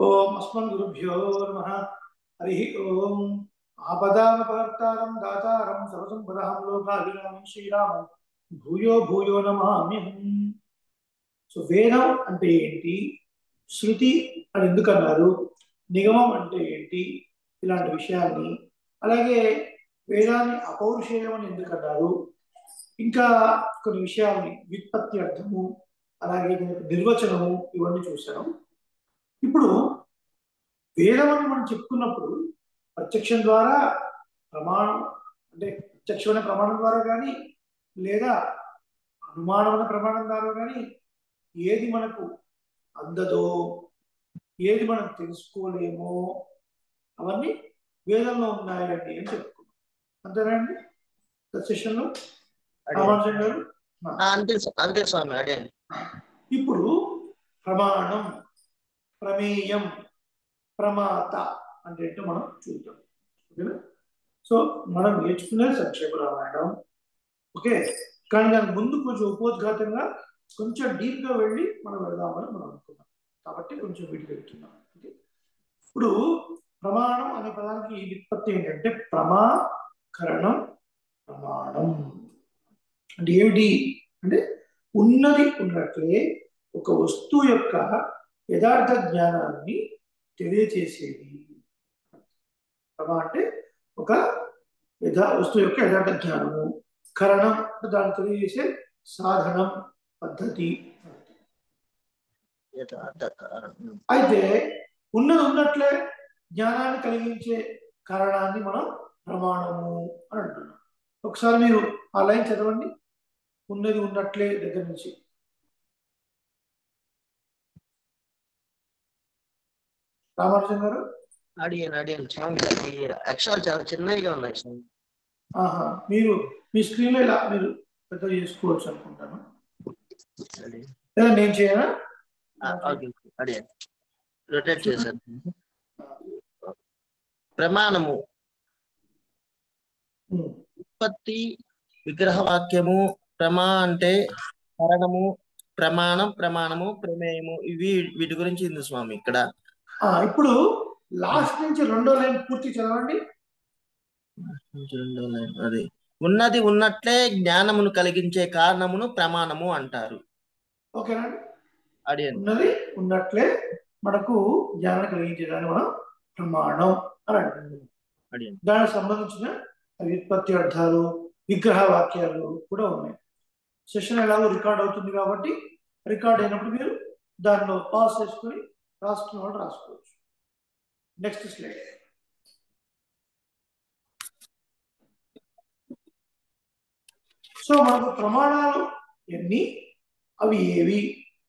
ఓం అస్మద్గురుభ్యో నమః. హరి ఓం. ఆపదామపహర్తారం దాతారం సర్వసంపదాం లోకాభిరామం శ్రీరామం భూయో భూయో నమామ్యహం. సో వేదం అంటే ఏంటి, శృతి అని ఎందుకు అన్నారు, నిగమం అంటే ఏంటి, ఇలాంటి విషయాల్ని, అలాగే వేదాన్ని అపౌరుషేయం అని ఎందుకు అన్నారు, ఇంకా కొన్ని విషయాల్ని, వ్యుత్పత్తి అర్థము, అలాగే నిర్వచనము, ఇవన్నీ చూసాం. ఇప్పుడు వేదం అని మనం చెప్పుకున్నప్పుడు ప్రత్యక్షం ద్వారా ప్రమాణం, అంటే ప్రత్యక్షమైన ప్రమాణం ద్వారా కానీ లేదా అనుమానమైన ప్రమాణం ద్వారా కానీ ఏది మనకు అందదో, ఏది మనం తెలుసుకోలేమో అవన్నీ వేదంలో ఉన్నాయండి అని చెప్పుకున్నాం. అంతేనండి సెషన్లో రామానుజన్ గారు. అంతే స్వామి. అదే ఇప్పుడు ప్రమాణం, ప్రమేయం, ప్రమాత అంటే ఏంటో మనం చూద్దాం. ఓకేనా? సో మనం నేర్చుకునే సంక్షేమ రామాయణం, ఓకే, కానీ దాని ముందు కొంచెం ఉపోద్ఘాతంగా కొంచెం డీప్గా వెళ్ళి మనం వెళదామని మనం అనుకున్నాం, కాబట్టి కొంచెం వీటికి వెళ్తున్నాం. ఓకే, ఇప్పుడు ప్రమాణం అనే పదానికి వ్యుత్పత్తి ఏంటంటే ప్రమాకరణం, ప్రమాణం అంటే ఏమిటి అంటే ఉన్నది ఉన్నట్లే ఒక వస్తువు యొక్క యథార్థ జ్ఞానాన్ని తెలియచేసేది. ప్రమా అంటే ఒక వస్తువు యొక్క యథార్థ జ్ఞానము, కరణం దాన్ని తెలియజేసే సాధనం, పద్ధతి. అయితే ఉన్నది ఉన్నట్లే జ్ఞానాన్ని కలిగించే కారణాన్ని మనం ప్రమాణము అని అంటున్నాం. ఒకసారి మీరు ఆ లైన్ చదవండి, ఉన్నది ఉన్నట్లే దగ్గర నుంచి. రామానుజన్ గారు. అడిగాను స్వామి. అక్షరాలు చాలా చిన్నగా ఉన్నాయి స్వామి. మీరు మీ స్క్రీన్లో ఇలా మీరు పెద్ద చేసుకోవచ్చు అనుకుంటాను. నేను చేయనా? అడిగాను, రొటేట్ చేశాను. ప్రమాణము ఉత్పత్తి, విగ్రహవాక్యము, ప్రమా అంటే కారణము, ప్రమాణం, ప్రమాణము, ప్రమేయము, ఇవి వీటి గురించి ఉంది స్వామి ఇక్కడ. ఇప్పుడు లాస్ట్ నుంచి రెండో లైన్ పూర్తి చదవండి. రెండో లైన్ అది ఉన్నది ఉన్నట్లే జ్ఞానమును కలిగించే కారణమును ప్రమాణము అంటారు. ఓకేనండి. ఉన్నది ఉన్నట్లే మనకు జ్ఞానం కలిగించేదాన్ని మనం ప్రమాణం అని అంటారు. దానికి సంబంధించిన వ్యుత్పత్తి అర్థాలు, విగ్రహ వాక్యాలు కూడా ఉన్నాయి. సెషన్ ఎలాగో రికార్డ్ అవుతుంది కాబట్టి రికార్డ్ అయినప్పుడు మీరు దానిలో పాస్ చేసుకుని రాసుకున్న వాళ్ళు రాసుకోవచ్చు. Next slide. సో మనకు ప్రమాణాలు ఎన్ని, అవి ఏవి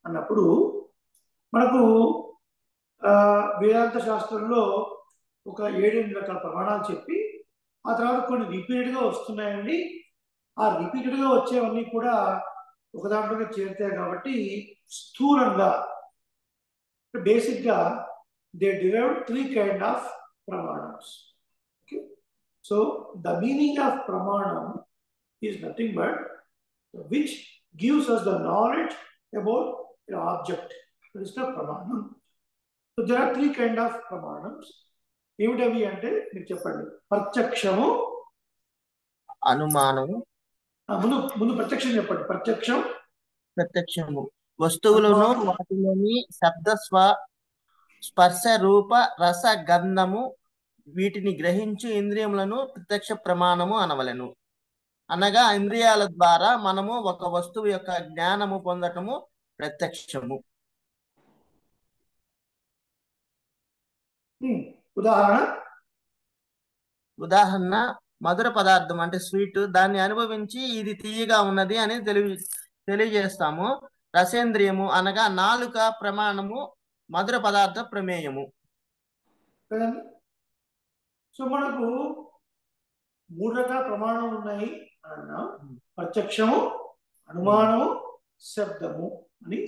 అన్నప్పుడు మనకు వేదాంత శాస్త్రంలో ఒక 7-8 రకాల ప్రమాణాలు చెప్పి ఆ తర్వాత కొన్ని రిపీటెడ్గా వస్తున్నాయండి. ఆ రిపీటెడ్గా వచ్చేవన్నీ కూడా ఒక దాంట్లోనే చేరుతాయి కాబట్టి స్థూలంగా బేసిక్గా దే డిరైవ్డ్ 3 kind of ప్రమాణాస్. Okay, so the meaning of ప్రమాణం is nothing but which gives us the knowledge about an object. That is the pramanam. So there are 3 kind of pramanams. ఏమిటవి అంటే మీరు చెప్పండి. ప్రత్యక్షము, అనుమానము. ముందు ప్రత్యక్షం చెప్పండి. ప్రత్యక్షము వస్తువులను వాటిలోని శబ్ద, స్పర్శ, రూప, రస, గంధము వీటిని గ్రహించు ఇంద్రియములను ప్రత్యక్ష ప్రమాణము అనవలెను. అనగా ఇంద్రియాల ద్వారా మనము ఒక వస్తువు యొక్క జ్ఞానము పొందటము ప్రత్యక్షము. ఉదాహరణ మధుర పదార్థం అంటే స్వీట్, దాన్ని అనుభవించి ఇది తీయగా ఉన్నది అని తెలియజేస్తాము. రసేంద్రియము అనగా నాలుక ప్రమాణము, మధుర పదార్థ ప్రమేయము. సో మనకు 3 రకాల ప్రమాణాలు ఉన్నాయి అన్నా. ప్రత్యక్షము, అనుమానము, శబ్దము అని.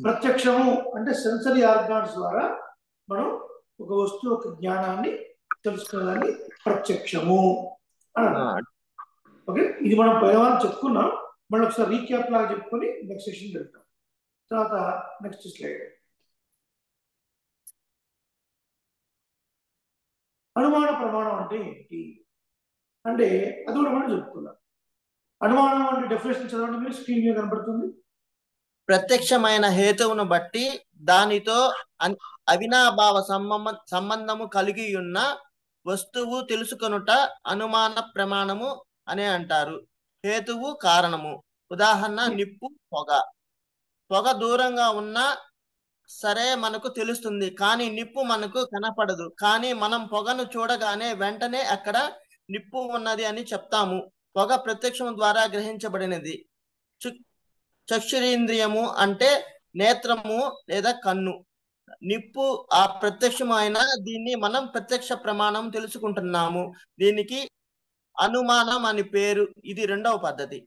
ప్రత్యక్షము అంటే సెన్సరీ ఆర్గాన్స్ ద్వారా మనం ఒక వస్తువు యొక్క జ్ఞానాన్ని తెలుసుకునేదాన్ని ప్రత్యక్షము అని. ఓకే, ఇది మనం పోయేవాళ్ళు చెప్పుకున్నాం. మళ్ళీ ఒకసారి రీక్యాప్ లాగా చెప్పుకొని నెక్స్ట్ సెషన్ వెళ్తాం. తర్వాత నెక్స్ట్ స్లైడ్. అనుమాన ప్రమాణం అంటే ఏంటి అంటే అది కూడా మనం చెప్పుకున్నాం. అనుమానం అంటే డెఫినేషన్ చదవండి మీరు, స్క్రీన్ మీద కనబడుతుంది. ప్రత్యక్షమైన హేతువును బట్టి దానితో అవినాభావ సంబంధము కలిగి ఉన్న వస్తువు తెలుసుకొనుట అనుమాన ప్రమాణము అని అంటారు. హేతువు కారణము. ఉదాహరణ నిప్పు, పొగ. పొగ దూరంగా ఉన్నా సరే మనకు తెలుస్తుంది, కానీ నిప్పు మనకు కనపడదు. కానీ మనం పొగను చూడగానే వెంటనే అక్కడ నిప్పు ఉన్నది అని చెప్తాము. పొగ ప్రత్యక్షం ద్వారా గ్రహించబడినది. చక్షురేంద్రియము అంటే నేత్రము లేదా కన్ను. నిప్పు ఆ ప్రత్యక్షమైన దీన్ని మనం ప్రత్యక్ష ప్రమాణం తెలుసుకుంటున్నాము. దీనికి అనుమానం అని పేరు. ఇది రెండవ పద్ధతి.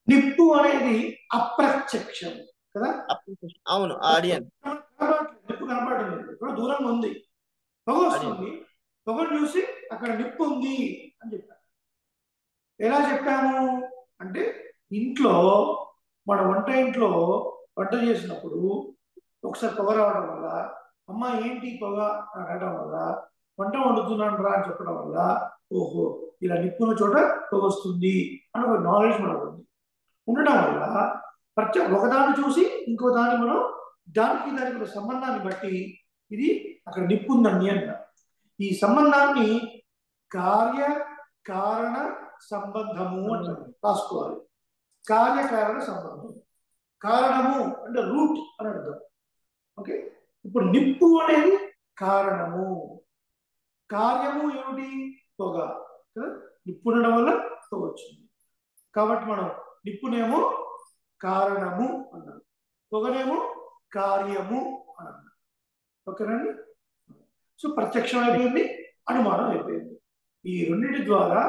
నిప్పు అనేది అప్రత్యక్షం కదా. అవును, ఆడియన్ నిప్పు కనపడలేదు, ఇప్పుడు దూరంగా ఉంది, పొగ వస్తుంది, పొగను చూసి అక్కడ నిప్పు ఉంది అని చెప్పాను. ఎలా చెప్పాము అంటే ఇంట్లో మన వంట ఇంట్లో వంట చేసినప్పుడు ఒకసారి పొగ రావడం వల్ల అమ్మ ఏంటి పొగ అని అనడం వల్ల వంట వండుతున్నాను రా అని చెప్పడం వల్ల ఓహో ఇలా నిప్పున్న చోట పొగ వస్తుంది అని ఒక నాలెడ్జ్ మనకు ఉంది. ఉండడం వల్ల ఒకదాన్ని చూసి ఇంకో దాన్ని మనం దానికి సంబంధాన్ని బట్టి ఇది అక్కడ నిప్పు ఉందండి అంటారు. ఈ సంబంధాన్ని కార్య కారణ సంబంధము అంటారు, రాసుకోవాలి. కార్యకారణ సంబంధం. కారణము అంటే రూట్ అని అర్థం. ఓకే, ఇప్పుడు నిప్పు అనేది కారణము, కార్యము ఏమిటి పొగ కదా. నిప్పు ఉండడం వల్ల పొగ వచ్చింది కాబట్టి మనం నిప్పునేమో కారణము అన్నాం, పొగనేమో కార్యము అని అన్నాం. ఓకేనండి. సో ప్రత్యక్షం అయిపోయింది, అనుమానం అయిపోయింది. ఈ రెండింటి ద్వారా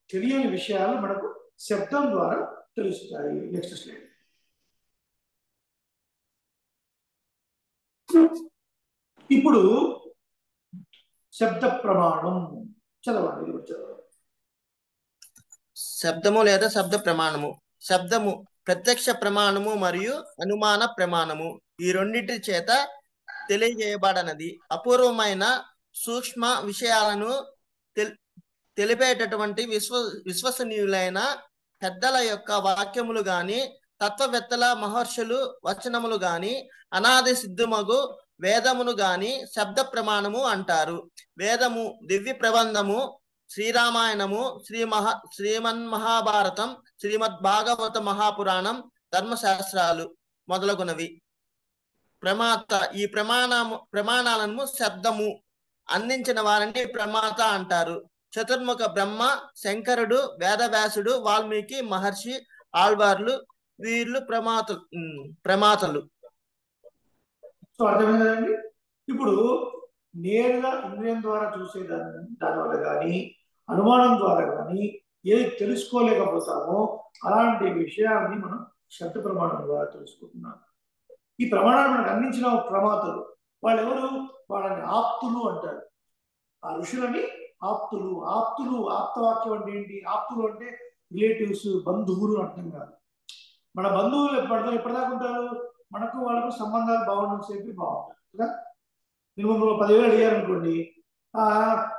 తెలియని విషయాలు మనకు శబ్దం ద్వారా తెలుస్తాయి. Next slide. ఇప్పుడు శబ్ద ప్రమాణం చదవండి. శబ్దము లేదా శబ్ద ప్రమాణము. శబ్దము ప్రత్యక్ష ప్రమాణము మరియు అనుమాన ప్రమాణము ఈ రెండింటి చేత తెలియజేయబడనది. అపూర్వమైన సూక్ష్మ విషయాలను తెలిపేటటువంటి విశ్వసనీయులైన పెద్దల యొక్క వాక్యములు గాని, తత్వవేత్తల మహర్షులు వచనములు గాని, అనాది సిద్ధమగు వేదమును గాని శబ్ద ప్రమాణము అంటారు. వేదము, దివ్య ప్రబంధము, శ్రీరామాయణము, శ్రీమన్మహాభారతం, శ్రీమద్ భాగవత మహాపురాణం, ధర్మశాస్త్రాలు మొదలగునవి. ప్రమాత ఈ ప్రమాణాలను శబ్దము అందించిన వారిని ప్రమాత అంటారు. చతుర్ముఖ బ్రహ్మ, శంకరుడు, వేదవ్యాసుడు, వాల్మీకి మహర్షి, ఆళ్వార్లు వీళ్ళు ప్రమాతలు. సో అర్థమైంది కదండి. ఇప్పుడు నేరుగా ఇంద్రియం ద్వారా చూసే దానివల్ల కానీ, అనుమానం ద్వారా కానీ ఏది తెలుసుకోలేకపోతామో అలాంటి విషయాన్ని మనం శబ్ద ప్రమాణం ద్వారా తెలుసుకుంటున్నాం. ఈ ప్రమాణాన్ని మనకు అందించిన ప్రమాతలు వాళ్ళు ఎవరు? వాళ్ళని ఆప్తులు అంటారు. ఆ ఋషులని ఆప్తులు. ఆప్తవాక్యం అంటే ఏంటి? ఆప్తులు అంటే రిలేటివ్స్, బంధువులు అర్థం కాదు. మన బంధువులు ఎప్పటిదాకా ఉంటారు? మనకు వాళ్ళకు సంబంధాలు బాగుండడం సేపు బాగుంటారు కదా. మీరు 10,000 అడిగారు అనుకోండి,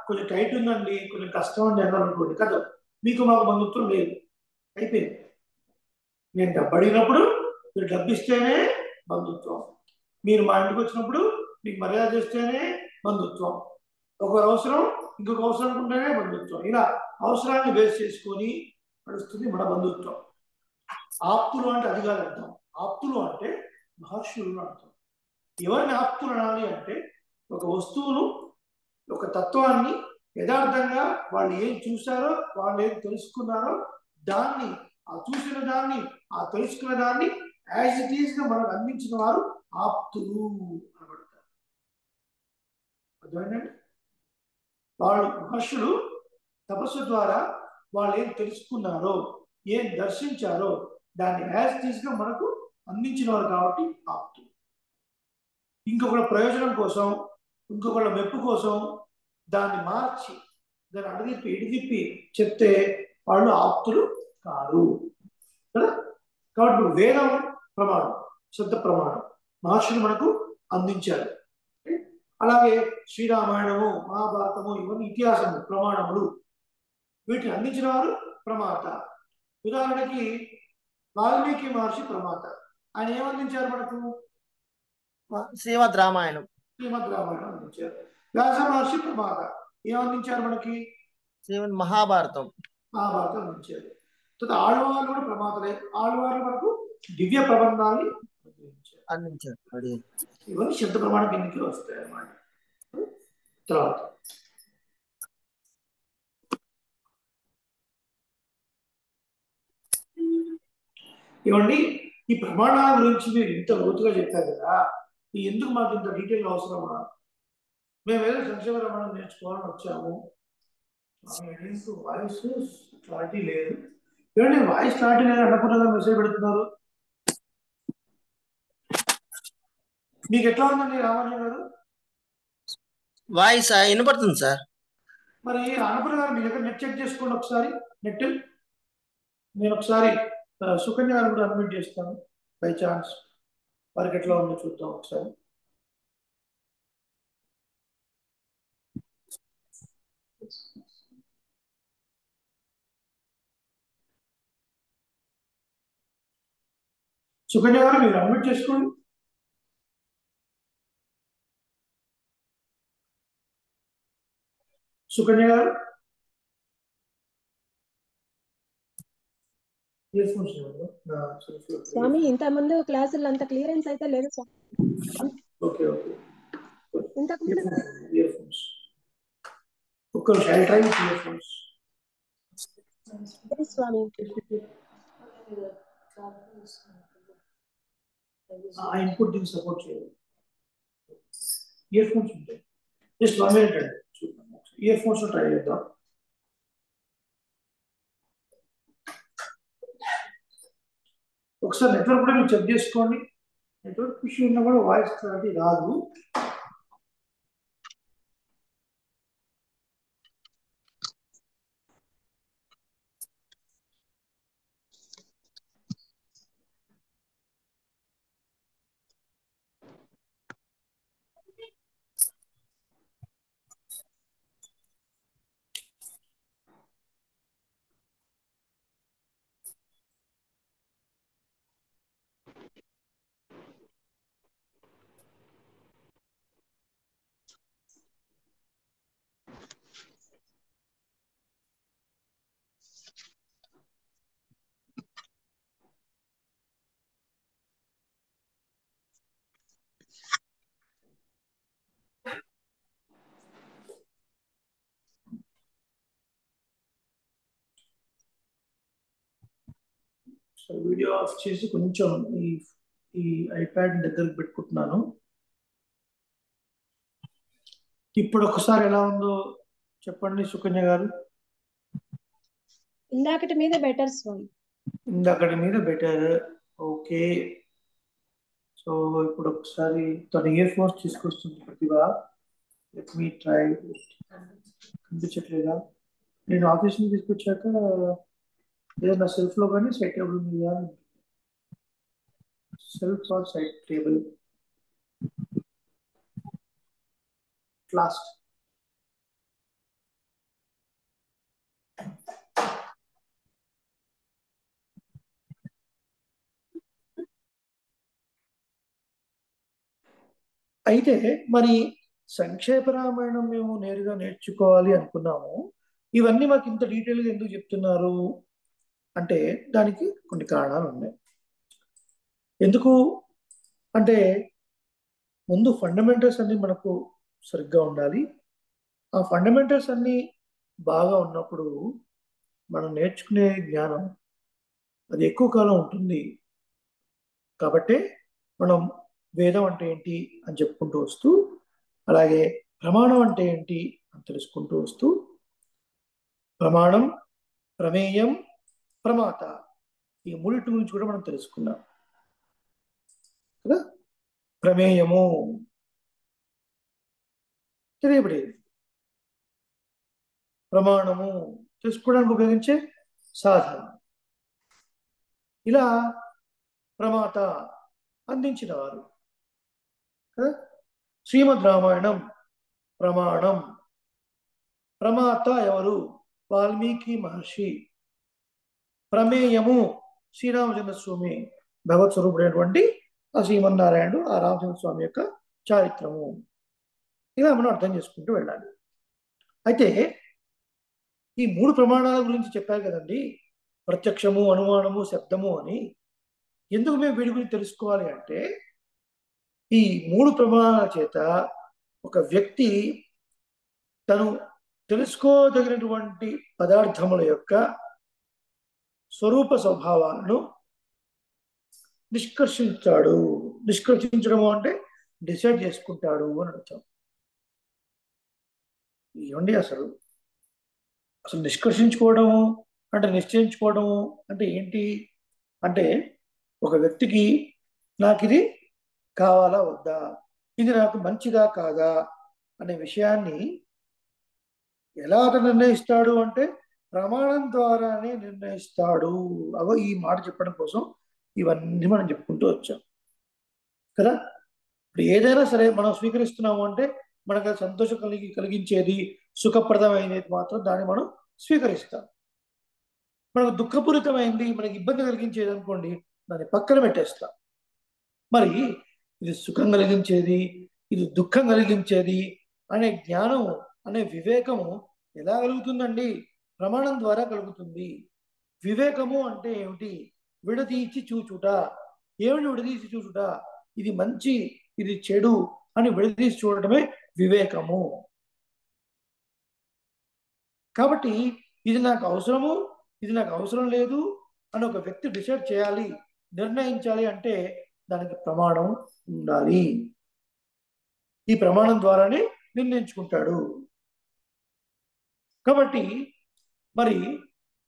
కొంచెం టైట్ ఉందండి, కొంచెం కష్టం అండి అన్నారు అనుకోండి, కదా మీకు మాకు బంధుత్వం లేదు, అయిపోయింది. నేను డబ్బు అడిగినప్పుడు మీరు డబ్బు ఇస్తేనే బంధుత్వం, మీరు మా ఇంటికి వచ్చినప్పుడు మీకు మర్యాద చేస్తేనే బంధుత్వం, ఒకరు అవసరం ఇంకొక అవసరం ఉంటేనే బంధుత్వం. ఇలా అవసరాన్ని బేస్ చేసుకొని నడుస్తుంది మన బంధుత్వం. ఆప్తులు అంటే అది కాదు అర్థం. ఆప్తులు అంటే మహర్షులు అర్థం. ఎవరిని ఆప్తులు అనాలి అంటే ఒక వస్తువును, ఒక తత్వాన్ని యథార్థంగా వాళ్ళు ఏం చూశారో, వాళ్ళు ఏం తెలుసుకున్నారో దాన్ని, ఆ చూసిన దాన్ని, ఆ తెలుసుకున్న దాన్ని యాజ్ ఇట్ ఈస్ గా మనకు అందించిన వారు ఆప్తులు అనబడతారు. అర్థమైందండి? వాళ్ళు మహర్షులు తపస్సు ద్వారా వాళ్ళు ఏం తెలుసుకున్నారో, ఏం దర్శించారో దాన్ని యాజ్ ఇట్ ఈస్ గా మనకు అందించిన వారు కాబట్టి ఆప్తులు. ఇంకొకళ్ళ ప్రయోజనం కోసం, ఇంకొకళ్ళ మెప్పు కోసం దాన్ని మార్చి, దాన్ని ఇడిదిప్పి చెప్తే వాళ్ళు ఆప్తులు కారు కదా. కాబట్టి వేదం ప్రమాణం, శబ్ద ప్రమాణం మహర్షులు మనకు అందించారు. అలాగే శ్రీరామాయణము, మహాభారతము ఇవన్నీ ఇతిహాసము, ప్రమాణములు. వీటిని అందించిన వారు ప్రమాత. ఉదాహరణకి వాల్మీకి మహర్షి ప్రమాత. ఆయన ఏమందించారు మనకు? శ్రీమద్ రామాయణం. శ్రీమద్ రామాయణం అందించారు. వ్యాస మహర్షి ప్రమాత. ఏమందించారు మనకి? శ్రీమద్ మహాభారతం. మహాభారతం అందించారు. తర్వాత ఆళ్వార్లు కూడా ప్రమాతలే. ఆళ్వార్లు మనకు దివ్య ప్రబంధాన్ని అందించారు. ఇవన్నీ శబ్ద ప్రమాణ కిందకి వస్తాయి అన్నమాట. తర్వాత ఇవన్నీ ఈ ప్రమాణాల గురించి మీరు ఇంత లోతుగా చెప్పారు కదా, ఈ ఎందుకు మాకు ఇంత డీటెయిల్ అవసరమా? మేము ఏదో సంక్షేమ ప్రమాణం నేర్చుకోవాలని వచ్చాము. వాయిస్ క్లారిటీ లేదు. ఏమంటే వాయిస్ క్లారిటీ లేదు అన్నపూర్ణ మెసేజ్ పెడుతున్నారు. మీకు ఎట్లా ఉందండి రామారావు గారు? వాయిస్ వినపడుతుంది సార్. మరి అన్నపూర్ణ గారు మీ దగ్గర నెట్ చెక్ చేసుకోండి ఒకసారి. నెట్ నేను ఒకసారి సుకన్య గారు కూడా అడ్మిట్ చేస్తాను. బై ఛాన్స్ వారికి ఎట్లా ఉందో చూద్దాం ఒకసారి. సుకన్య గారు మీరు అడ్మిట్ చేసుకోండి. సుకన్య గారు స్వామి ఇంత ముందు క్లాసులు అంత క్లియరెన్స్ అయితే లేదు స్వామి. Okay okay. ఇంతకు ముందు ఇయర్ ఫోన్స్ ఒక్క షై ట్రై ఇయర్ ఫోన్స్ స్వామి ఆ ఇన్పుట్ దీన్ని సపోర్ట్ చేయాలి. ఇయర్ ఫోన్స్ ఉంటాయి. జస్ట్ 1 మినిట్ అండి చూద్దాం. ఇయర్ ఫోన్స్ ట్రై చేద్దాం. ఒకసారి నెట్వర్క్ కూడా మీరు చెక్ చేసుకోండి. నెట్వర్క్ ఇష్యూ ఉన్నా కూడా వాయిస్ క్లారిటీ రాదు. వీడియో ఆఫ్ చేసి కొంచెం ఈ ఐప్యాడ్ దగ్గరకు పెట్టుకుంటున్నాను. ఇప్పుడు ఒకసారి ఎలా ఉందో చెప్పండి సుకన్య గారు. ఇందాకటి మీద బెటర్ స్వామి. ఇందాకటి మీద బెటర్. ఓకే. సో ఇప్పుడు ఒకసారి తన ఇయర్ ఫోన్స్ తీసుకొస్తుంది ప్రతిభ. Let me try. కనిపించట్లేదా? నేను ఆఫీస్ నుంచి తీసుకొచ్చాక ఏదైనా సెల్ఫ్ లో కానీ సైడ్ టేబుల్ మీద shelf or side table last. అయితే మరి సంక్షేప రామాయణం మేము నేరుగా నేర్చుకోవాలి అనుకున్నాము. ఇవన్నీ మాకు ఇంత డీటెయిల్గా ఎందుకు చెప్తున్నారు అంటే దానికి కొన్ని కారణాలు ఉన్నాయి. ఎందుకు అంటే ముందు ఫండమెంటల్స్ అన్ని మనకు సరిగ్గా ఉండాలి. ఆ ఫండమెంటల్స్ అన్ని బాగా ఉన్నప్పుడు మనం నేర్చుకునే జ్ఞానం అది ఎక్కువ కాలం ఉంటుంది. కాబట్టి మనం వేదం అంటే ఏంటి అని చెప్పుకుంటూ వస్తూ, అలాగే ప్రమాణం అంటే ఏంటి అని తెలుసుకుంటూ వస్తూ, ప్రమాణం, ప్రమేయం, ప్రమాత ఈ మూడింటి గురించి కూడా మనం తెలుసుకున్నాం కదా. ప్రమేయము తెలియబడేది, ప్రమాణము తెలుసుకోవడానికి ఉపయోగించే సాధన, ఇలా ప్రమాత అందించిన వారు కదా. శ్రీమద్ రామాయణం ప్రమాణం. ప్రమాత ఎవరు? వాల్మీకి మహర్షి. ప్రమేయము శ్రీరామచంద్ర స్వామి భగవత్ స్వరూపుడైనటువంటి ఆ శ్రీమన్నారాయణుడు, ఆ రామచంద్ర స్వామి యొక్క చారిత్రము. ఇలా మనం అర్థం చేసుకుంటూ వెళ్ళాలి. అయితే ఈ 3 ప్రమాణాల గురించి చెప్పారు కదండి, ప్రత్యక్షము, అనుమానము, శబ్దము అని. ఎందుకు మేము వీడి గురించి తెలుసుకోవాలి అంటే, ఈ 3 ప్రమాణాల చేత ఒక వ్యక్తి తను తెలుసుకోదగినటువంటి పదార్థముల యొక్క స్వరూప స్వభావాలను నిష్కర్షించాడు. నిష్కర్షించడము అంటే డిసైడ్ చేసుకుంటాడు అని అర్థం. ఏమండి అసలు అసలు నిష్కర్షించుకోవడము అంటే, నిశ్చయించుకోవడము అంటే ఏంటి అంటే, ఒక వ్యక్తికి నాకు ఇది కావాలా వద్దా, ఇది నాకు మంచిదా కాదా అనే విషయాన్ని ఎలా అతను నిర్ణయిస్తాడు అంటే, ప్రమాణం ద్వారానే నిర్ణయిస్తాడు. అగో ఈ మాట చెప్పడం కోసం ఇవన్నీ మనం చెప్పుకుంటూ వచ్చాం కదా. ఇప్పుడు ఏదైనా సరే మనం స్వీకరిస్తున్నాము అంటే, మనకు అది సంతోషం కలిగించేది, సుఖప్రదమైనది మాత్రం దాన్ని మనం స్వీకరిస్తాం. మనకు దుఃఖపూరితమైంది, మనకి ఇబ్బంది కలిగించేది అనుకోండి, దాన్ని పక్కన పెట్టేస్తాం. మరి ఇది సుఖం కలిగించేది, ఇది దుఃఖం కలిగించేది అనే జ్ఞానం, అనే వివేకము ఎలా కలుగుతుందండి? ప్రమాణం ద్వారా కలుగుతుంది. వివేకము అంటే ఏమిటి? విడదీసి చూచుట. ఏమిటి విడదీసి చూచుట? ఇది మంచి, ఇది చెడు అని విడదీసి చూడటమే వివేకము. కాబట్టి ఇది నాకు అవసరము, ఇది నాకు అవసరం లేదు అని ఒక వ్యక్తి డిసైడ్ చేయాలి, నిర్ణయించాలి అంటే దానికి ప్రమాణం ఉండాలి. ఈ ప్రమాణం ద్వారానే నిర్ణయించుకుంటాడు. కాబట్టి మరి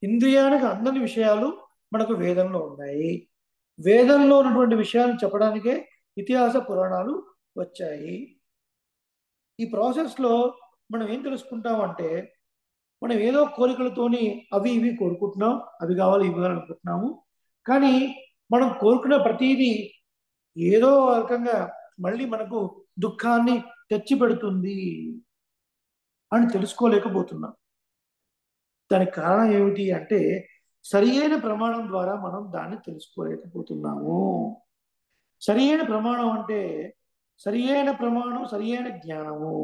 ఇంద్రియానికి అందని విషయాలు మనకు వేదంలో ఉన్నాయి. వేదంలో ఉన్నటువంటి విషయాలను చెప్పడానికే ఇతిహాస పురాణాలు వచ్చాయి. ఈ ప్రాసెస్లో మనం ఏం తెలుసుకుంటామంటే, మనం ఏదో కోరికలతోని అవి ఇవి కోరుకుంటున్నాం, అవి కావాలి ఇవి కావాలి అనుకుంటున్నాము. కానీ మనం కోరుకున్న ప్రతిదీ ఏదో రకంగా మళ్ళీ మనకు దుఃఖాన్ని తెచ్చి పెడుతుంది అని తెలుసుకోలేకపోతున్నాం. దానికి కారణం ఏమిటి అంటే, సరి అయిన ప్రమాణం ద్వారా మనం దాన్ని తెలుసుకోలేకపోతున్నాము. సరి అయిన ప్రమాణం అంటే, సరి అయిన ప్రమాణం, సరి అయిన జ్ఞానము.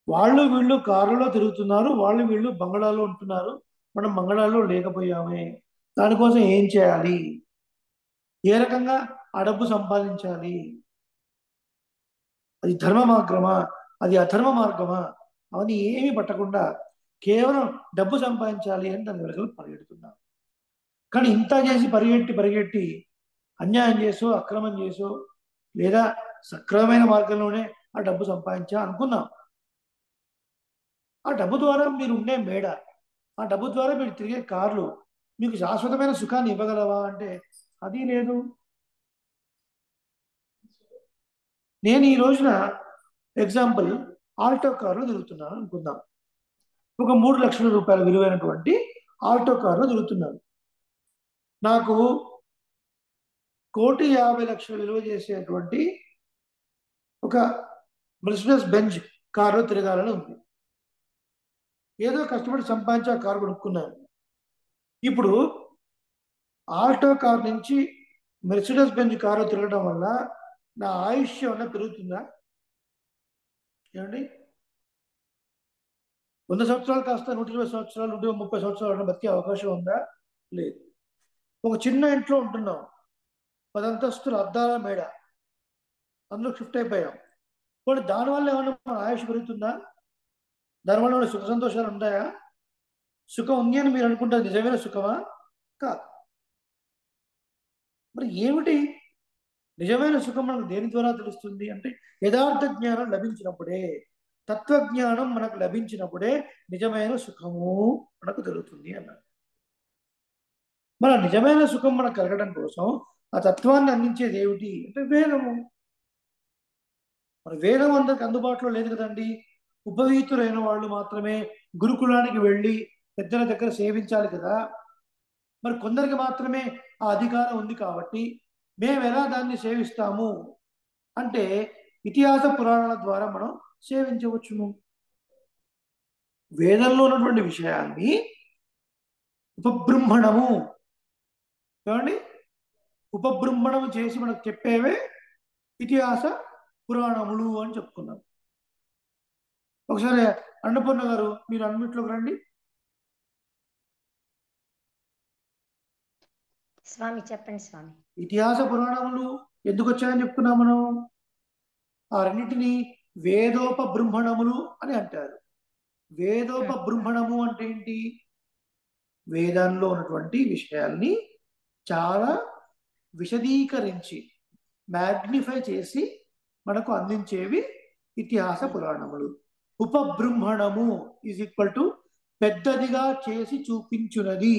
వాళ్ళు వీళ్ళు కారులో తిరుగుతున్నారు, వాళ్ళు వీళ్ళు బంగళాలో ఉంటున్నారు, మనం బంగళాలో లేకపోయామే. దానికోసం ఏం చేయాలి, ఏ రకంగా ఆ డబ్బు సంపాదించాలి, అది ధర్మ మార్గమా, అది అధర్మ మార్గమా, అవన్నీ ఏమీ పట్టకుండా కేవలం డబ్బు సంపాదించాలి అని దాని వెనకాల పరిగెడుతున్నాం. కానీ ఇంత చేసి పరిగెట్టి అన్యాయం చేసో, అక్రమం చేసో, లేదా సక్రమమైన మార్గంలోనే ఆ డబ్బు సంపాదించా అనుకున్నాం. ఆ డబ్బు ద్వారా మీరు ఉండే మేడ, ఆ డబ్బు ద్వారా మీరు తిరిగే కార్లు మీకు శాశ్వతమైన సుఖాన్ని ఇవ్వగలవా అంటే అది లేదు. నేను ఈ రోజున ఎగ్జాంపుల్ ఆల్టో కారులో తిరుగుతున్నాను అనుకుందాం. ఒక 3 లక్షల రూపాయల విలువైనటువంటి ఆల్టో కారులో తిరుగుతున్నాను. నాకు 1,50,00,000 విలువ చేసేటువంటి ఒక మెర్సిడెస్ బెంజ్ కారులో తిరగాలని ఉంది. ఏదో కష్టపడి సంపాదించి ఆ కారు కొనుక్కున్నాను. ఇప్పుడు ఆల్టో కార్ నుంచి మెర్సిడెస్ బెంజ్ కారు తిరగడం వల్ల నా ఆయుష్ ఏమన్నా పెరుగుతుందా? ఏమండి, 100 సంవత్సరాలు కాస్త 120 సంవత్సరాలు, 130 సంవత్సరాలు బతికే అవకాశం ఉందా? లేదు. ఒక చిన్న ఇంట్లో ఉంటున్నాం, 10 అంతస్తుల అద్దాల మేడ, అందులో షిఫ్ట్ అయిపోయాం. ఇప్పుడు దానివల్ల ఏమన్నా మన ఆయుష్ పెరుగుతుందా? దానివల్ల ఏమైనా సుఖ సంతోషాలు ఉంటాయా? సుఖం ఉంది అని మీరు అనుకుంటారు, నిజమైన సుఖమా? కాదు. మరి ఏమిటి నిజమైన సుఖం? మనకు దేని ద్వారా తెలుస్తుంది అంటే, యథార్థ జ్ఞానం లభించినప్పుడే, తత్వజ్ఞానం మనకు లభించినప్పుడే నిజమైన సుఖము మనకు దొరుకుతుంది అన్నారు. మన నిజమైన సుఖం మనకు కలగడం కోసం ఆ తత్వాన్ని అందించేది ఏమిటి అంటే వేదము. మరి వేదం అందరికి అందుబాటులో లేదు కదండి. ఉపవీతులైన వాళ్ళు మాత్రమే గురుకులానికి వెళ్ళి పెద్దల దగ్గర సేవించాలి కదా. మరి కొందరికి మాత్రమే ఆ అధికారం ఉంది కాబట్టి మేము ఎలా దాన్ని సేవిస్తాము అంటే, ఇతిహాస పురాణాల ద్వారా మనం సేవించవచ్చును. వేదంలో ఉన్నటువంటి విషయాన్ని ఉపబృంహణము ఏమండి ఉపబృంహణము చేసి మనకు చెప్పేవే ఇతిహాస పురాణములు అని చెప్పుకున్నాం. ఒకసారి అన్నపూర్ణ గారు మీరు అన్నిట్లోకి రండి. స్వామి చెప్పండి స్వామి. ఇతిహాస పురాణములు ఎందుకు వచ్చాయని చెప్పుకున్నాం మనం. ఆ రెండింటిని వేదోపబృంహణములు అని అంటారు. వేదోపబృంహణము అంటే ఏంటి? వేదాల్లో ఉన్నటువంటి విషయాల్ని చాలా విశదీకరించి మ్యాగ్నిఫై చేసి మనకు అందించేవి ఇతిహాస పురాణములు. ఉపబృంహణము ఈజ్ ఈక్వల్ టు పెద్దదిగా చేసి చూపించున్నది.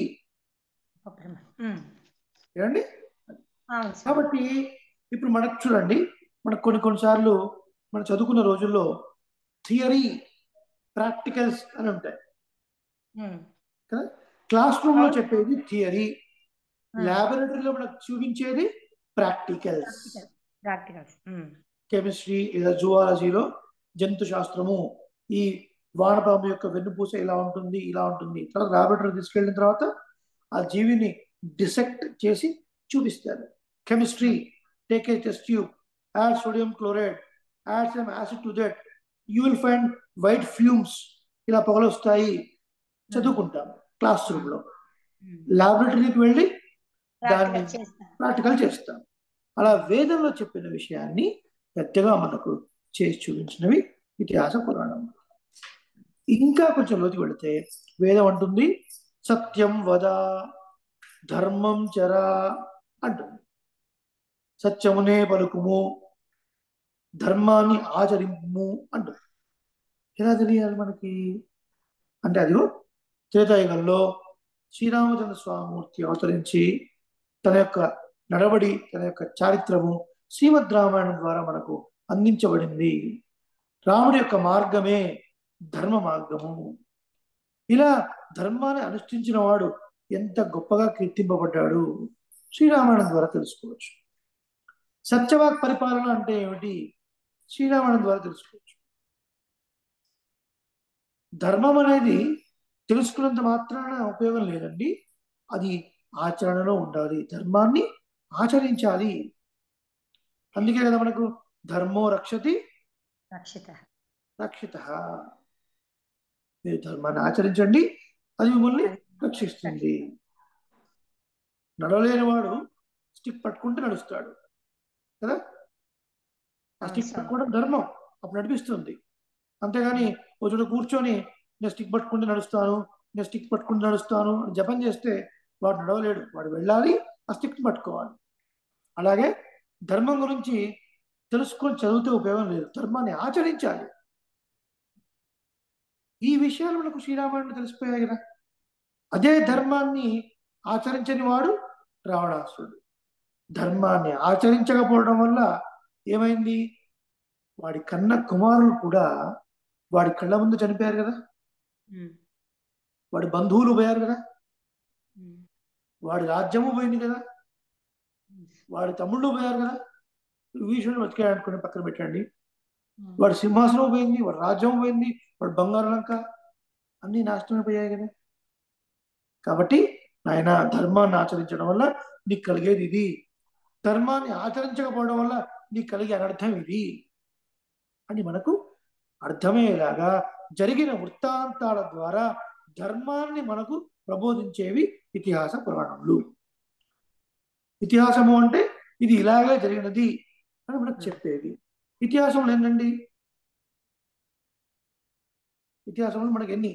ఏమండి? కాబట్టి ఇప్పుడు మనకు చూడండి, మనకు కొన్నిసార్లు మనం చదువుకున్న రోజుల్లో థియరీ ప్రాక్టికల్స్ అని ఉంటాయి కదా. క్లాస్ రూమ్ లో చెప్పేది థియరీ, ల్యాబొరేటరీలో మనకు చూపించేది ప్రాక్టికల్స్. కెమిస్ట్రీ లేదా జువాలజీలో జంతు శాస్త్రము, ఈ వానపాము యొక్క వెన్నుపూస ఇలా ఉంటుంది ఇలా ఉంటుంది. తర్వాత ల్యాబొరేటరీ తీసుకెళ్ళిన తర్వాత ఆ జీవిని డిసెక్ట్ చేసి చూపిస్తారు. Chemistry, take a test tube, add sodium chloride, add some acid to that, you will find white fumes, ఇలా పొగలు వస్తాయి చదువుకుంటాం క్లాస్ రూమ్ లో. ల్యాబొరేటరీకి వెళ్ళి దాన్ని ప్రాక్టికల్ చేస్తాం. అలా వేదంలో చెప్పిన విషయాన్ని పెద్దగా మనకు చేసి చూపించినవి ఇతిహాస పురాణం. ఇంకా కొంచెం లోతుకు వెళితే వేదం అంటుంది సత్యం వద, ధర్మం చర అంటుంది. సత్యమునే పలుకుము, ధర్మాన్ని ఆచరింపు అంటుంది. ఎలా తెలియాలి మనకి అంటే, అదిగో త్రేతాయుగంలో శ్రీరామచంద్ర స్వామిమూర్తి అవతరించి తన యొక్క నడవడి, తన యొక్క చారిత్రము శ్రీమద్ రామాయణం ద్వారా మనకు అందించబడింది. రాముడి యొక్క మార్గమే ధర్మ మార్గము. ఇలా ధర్మాన్ని అనుష్ఠించిన వాడు ఎంత గొప్పగా కీర్తింపబడ్డాడు శ్రీరామాయణం ద్వారా తెలుసుకోవచ్చు. సత్యవాక్ పరిపాలన అంటే ఏమిటి? శ్రీరామాయణం ద్వారా తెలుసుకోవచ్చు. ధర్మం అనేది తెలుసుకున్నంత మాత్రాన ఉపయోగం లేదండి, అది ఆచరణలో ఉండాలి. ధర్మాన్ని ఆచరించాలి. అందుకే కదా మనకు ధర్మో రక్షతి రక్షిత. మీరు ధర్మాన్ని ఆచరించండి, అది మిమ్మల్ని రక్షిస్తుంది. నడవలేని వాడు స్టిక్ పట్టుకుంటూ నడుస్తాడు కదా. ఆ స్టిక్ పట్టుకోవడం ధర్మం, అప్పుడు నడిపిస్తుంది. అంతేగాని ఓ చోట కూర్చొని నేను స్టిక్ పట్టుకుంటూ నడుస్తాను, నేను స్టిక్ పట్టుకుంటూ నడుస్తాను అని జపం చేస్తే వాడు నడవలేడు. వాడు వెళ్ళాలి, ఆ స్టిక్ పట్టుకోవాలి. అలాగే ధర్మం గురించి తెలుసుకొని చదివితే ఉపయోగం లేదు, ధర్మాన్ని ఆచరించాలి. ఈ విషయాలు మనకు శ్రీరామాయణం తెలిసిపోయాయి కదా. అదే ధర్మాన్ని ఆచరించని వాడు రావణాసురుడు. ధర్మాన్ని ఆచరించకపోవడం వల్ల ఏమైంది? వాడి కన్న కుమారులు కూడా వాడి కళ్ళ ముందు చనిపోయారు కదా. వాడి బంధువులు పోయారు కదా. వాడి రాజ్యము పోయింది కదా. వాడి తమ్ముళ్ళు పోయారు కదా. విభీషణుడు బతికాడు అనుకుని పక్కన పెట్టండి. వాడి సింహాసనం పోయింది, వాడి రాజ్యం పోయింది, వాడి బంగారు లంక అన్ని నాశనమైపోయాయి కదా. కాబట్టి ఆయన ధర్మాన్ని ఆచరించడం వల్ల నీకు కలిగేది ఇది, ధర్మాన్ని ఆచరించకపోవడం వల్ల నీకు కలిగే అనర్థం ఇది అని మనకు అర్థమయ్యేలాగా జరిగిన వృత్తాంతాల ద్వారా ధర్మాన్ని మనకు ప్రబోధించేవి ఇతిహాస పురాణములు. ఇతిహాసము అంటే ఇది ఇలాగే జరిగినది అని మనకు చెప్పేది. ఇతిహాసంలో ఏంటండి? ఇతిహాసంలో మనకి ఎన్ని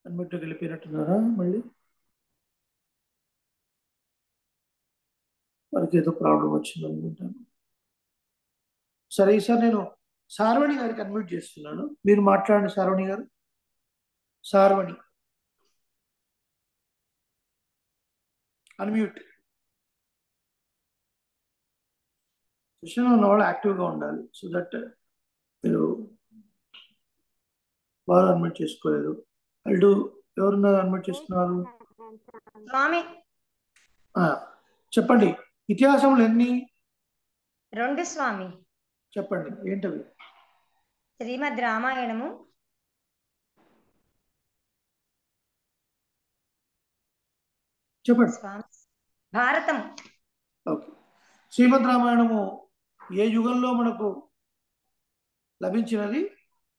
అన్నిటికి వెళ్ళిపోయినట్టున్నారా? మళ్ళీ వారికి ఏదో ప్రాబ్లం వచ్చింది అనుకుంటాను. సరే, ఈసారి నేను సార్వణి గారికి అన్మ్యూట్ చేస్తున్నాను, మీరు మాట్లాడండి. సార్వణి గారు, సార్వణి అన్మ్యూట్. సెషన్లో ఉన్న వాళ్ళు యాక్టివ్గా ఉండాలి, సో దట్ మీరు వారు అన్మ్యూట్ చేసుకోలేదు. వాళ్ళు ఎవరున్నారు అన్మ్యూట్ చేసుకున్నారు? స్వామి చెప్పండి. ఇతిహాసములు ఎన్ని? 2 స్వామి. చెప్పండి ఏంటవి? శ్రీమద్ రామాయణము, చెప్పండి. స్వామి భారతం. ఓకే. శ్రీమద్ రామాయణము ఏ యుగంలో మనకు లభించినది?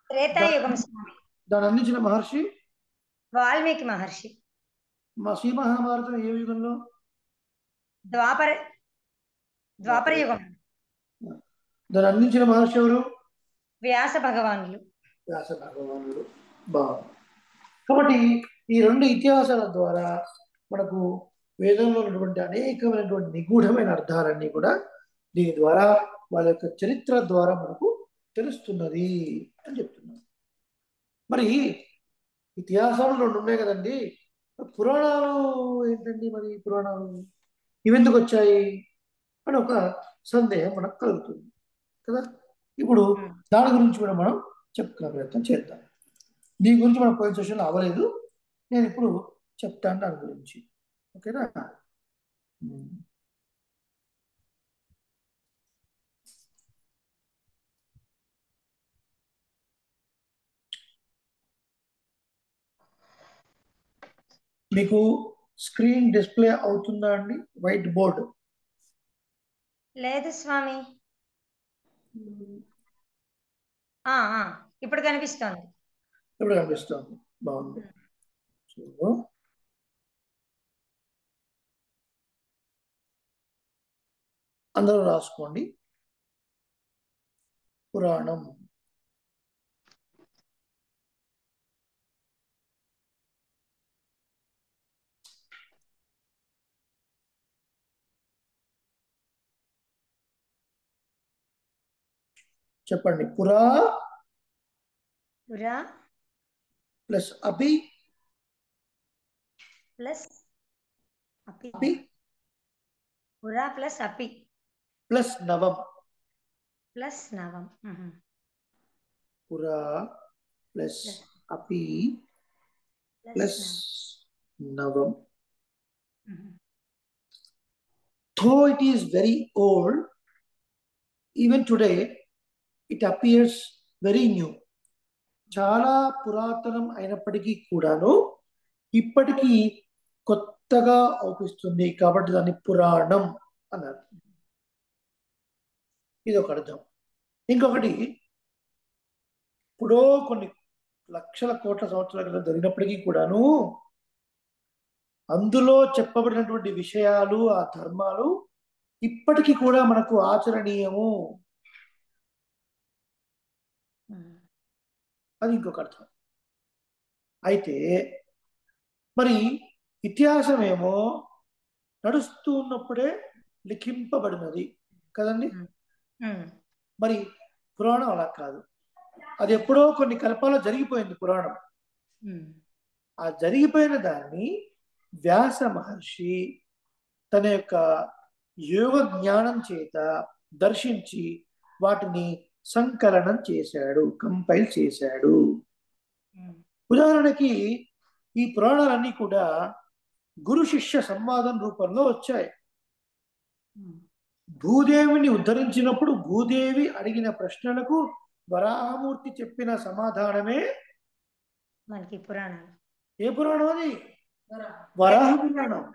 త్రేతాయుగం స్వామి. దాన్ని అందించిన మహర్షి వాల్మీకి మహర్షి. మా శ్రీ మహాభారతం ఏ యుగంలో? ద్వాపర యుగం. దాన్ని అందించిన మహర్షి ఎవరు? వ్యాస భగవానులు. వ్యాస భగవానుడు. బాగుంది. కాబట్టి ఈ 2 ఇతిహాసాల ద్వారా మనకు వేదంలో ఉన్నటువంటి అనేకమైనటువంటి నిగూఢమైన అర్థాలన్నీ కూడా దీని ద్వారా వాళ్ళ యొక్క చరిత్ర ద్వారా మనకు తెలుస్తున్నది అని చెప్తున్నాను. మరి ఇతిహాసాలు 2 ఉన్నాయి కదండి, పురాణాలు ఏంటండి? మరి పురాణాలు ఇవెందుకు వచ్చాయి అని ఒక సందేహం మనకు కలుగుతుంది కదా. ఇప్పుడు దాని గురించి కూడా మనం చెప్పుకునే ప్రయత్నం చేద్దాం. దీని గురించి మనం పోయిన సెషన్లో అవ్వలేదు, నేను ఇప్పుడు చెప్తాను దాని గురించి. ఓకేనా? మీకు స్క్రీన్ డిస్ప్లే అవుతుందా అండి? వైట్ బోర్డు లేదు స్వామి. ఇప్పుడు కనిపిస్తోంది. ఇప్పుడు కనిపిస్తుంది. బాగుంది. సో అందరూ రాసుకోండి. పురాణం. చెప్పండి. పురా ప్లస్ అపి ప్లస్ అపి. అపి పురా ప్లస్ అపి ప్లస్ నవం. ప్లస్ నవం. పురా ప్లస్ అపి plus నవం. Though it is very old, even today it appears very new. చాలా పురాతనం అయినప్పటికీ కూడాను ఇప్పటికీ కొత్తగా అవుపిస్తుంది, కాబట్టి దాన్ని పురాణం అన్నారు. ఇది ఒక అర్థం. ఇంకొకటి, ఇప్పుడో కొన్ని లక్షల కోట్ల సంవత్సరాల క్రితం జరిగినప్పటికీ కూడాను అందులో చెప్పబడినటువంటి విషయాలు, ఆ ధర్మాలు ఇప్పటికీ కూడా మనకు ఆచరణీయము. అది ఇంకొక అర్థం. అయితే మరి ఇతిహాసం ఏమో నడుస్తూ ఉన్నప్పుడే లిఖింపబడినది కదండి. మరి పురాణం అలా కాదు. అది ఎప్పుడో కొన్ని కల్పాల్లో జరిగిపోయింది పురాణం. ఆ జరిగిపోయిన దాన్ని వ్యాస మహర్షి తన యొక్క యోగ జ్ఞానం చేత దర్శించి వాటిని సంకలనం చేశాడు, కంపైల్ చేశాడు. ఉదాహరణకి ఈ పురాణాలన్నీ కూడా గురు శిష్య సంవాదం రూపంలో వచ్చాయి. భూదేవిని ఉద్ధరించినప్పుడు భూదేవి అడిగిన ప్రశ్నలకు వరాహమూర్తి చెప్పిన సమాధానమే మనకి పురాణాలు. ఏ పురాణం అది? వరాహ పురాణం.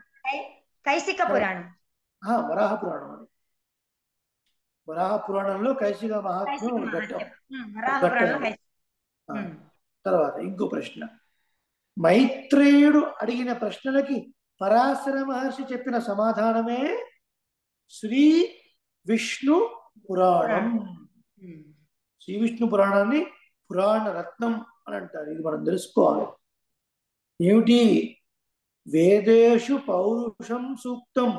కైసిక పురాణం. వరాహ పురాణం అది. వరాహ పురాణంలో కైసిక మహాత్మ్యం ఘట్టం. తర్వాత ఇంకో ప్రశ్న, మైత్రేయుడు అడిగిన ప్రశ్నలకి పరాశర మహర్షి చెప్పిన సమాధానమే శ్రీ విష్ణు పురాణం. శ్రీ విష్ణు పురాణాన్ని పురాణ రత్నం అని అంటారు. ఇది మనం తెలుసుకోవాలి. ఏమిటి? వేదేషు పౌరుషం సూక్తం,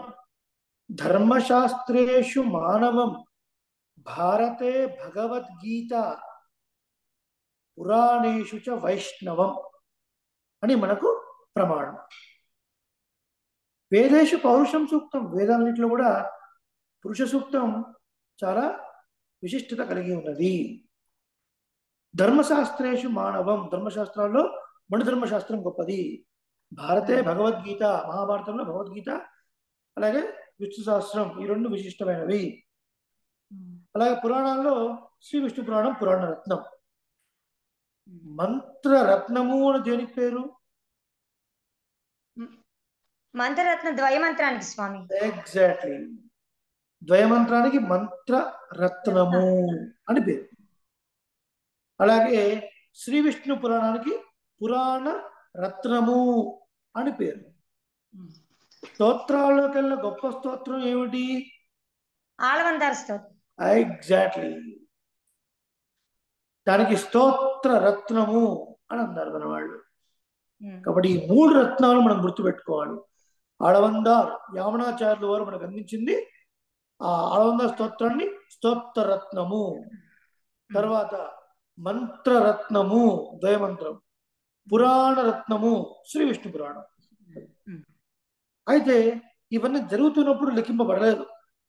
ధర్మశాస్త్రేషు మానవం, భారతే భగవద్గీత, పురాణేషు చ వైష్ణవం అని మనకు ప్రమాణం. వేదేషు పౌరుషం సూక్తం, వేదాలన్నింటిలో కూడా పురుష సూక్తం చాలా విశిష్టత కలిగి ఉన్నది. ధర్మశాస్త్రేషు మానవం, ధర్మశాస్త్రాల్లో మణిధర్మశాస్త్రం గొప్పది. భారతే భగవద్గీత, మహాభారతంలో భగవద్గీత, అలాగే విష్ణు సహస్రం, ఈ రెండు విశిష్టమైనవి. అలాగే పురాణాల్లో శ్రీ విష్ణు పురాణం పురాణ రత్నం. మంత్ర రత్నము అని దేనికి పేరు? మంత్రరత్న ద్వయమంత్రానికి స్వామి. ఎగ్జాక్ట్లీ, ద్వయమంత్రానికి మంత్ర రత్నము అని పేరు. అలాగే శ్రీ విష్ణు పురాణానికి పురాణ రత్నము అని పేరు. స్తోత్రాల్లోకెల్లా గొప్ప స్తోత్రం ఏమిటి? ఆళవందార స్తోత్రం. ఎగ్జాక్ట్లీ, దానికి స్తోత్ర రత్నము అని అన్నారు మన వాళ్ళు. కాబట్టి ఈ మూడు రత్నాలు మనం గుర్తుపెట్టుకోవాలి. ఆళవందార్ యామనాచార్యుల వారు మనకు అందించింది ఆ ఆళవందార్ స్తోత్రాన్ని స్తోత్ర రత్నము. తర్వాత మంత్రరత్నము ద్వయమంత్రం, పురాణ రత్నము శ్రీ విష్ణు పురాణం. అయితే ఇవన్నీ జరుగుతున్నప్పుడు లెక్కింపబడలేదు.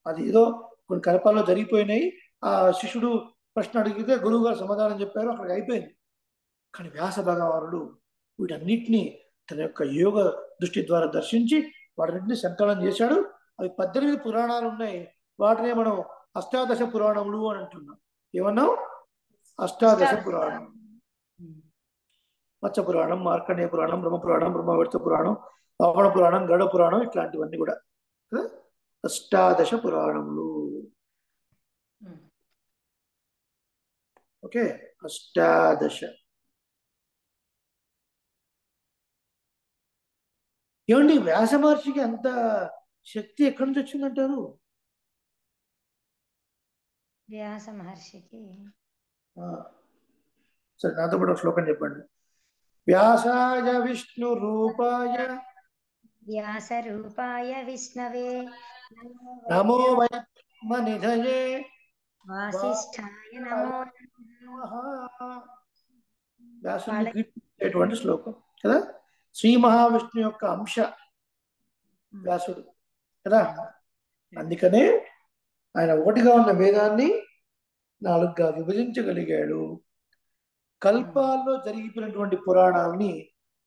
అది ఏదో కొన్ని కల్పాల్లో జరిగిపోయినాయి. ఆ శిష్యుడు ప్రశ్న అడిగితే గురువు గారు సమాధానం చెప్పారు, అక్కడికి అయిపోయింది. కానీ వ్యాస భగవానుడు వీటన్నిటినీ తన యొక్క యోగ దృష్టి ద్వారా దర్శించి వాటన్నింటినీ సంకలనం చేశాడు. అవి 18 పురాణాలు ఉన్నాయి. వాటినే మనం అష్టాదశ పురాణములు అని అంటున్నాం. ఏమన్నాం? అష్టాదశ పురాణం. మత్స్య పురాణం, మార్కండేయ పురాణం, బ్రహ్మ పురాణం, బ్రహ్మవర్త పురాణం, పవన పురాణం, గరుడ పురాణం, ఇట్లాంటివన్నీ కూడా అష్టాదశ పురాణములు. ఓకే, అష్టాదశ. ఏమండి వ్యాస మహర్షికి అంత శక్తి ఎక్కడి నుంచి వచ్చిందంటారు? వ్యాస మహర్షికి సరే, నాతో కూడా శ్లోకం చెప్పండి. వ్యాసాయ విష్ణు రూపాయ వ్యాస రూపాయ విష్ణవే నమో వైమనిధయే వాసిష్ఠాయ నమో వ్యాసుని కీర్తించేటువంటి శ్లోకం కదా. శ్రీ మహావిష్ణు యొక్క అంశ వ్యాసుడు కదా. అందుకనే ఆయన ఒకటిగా ఉన్న వేదాన్ని 4గా విభజించగలిగాడు. కల్పాల్లో జరిగిపోయినటువంటి పురాణాలని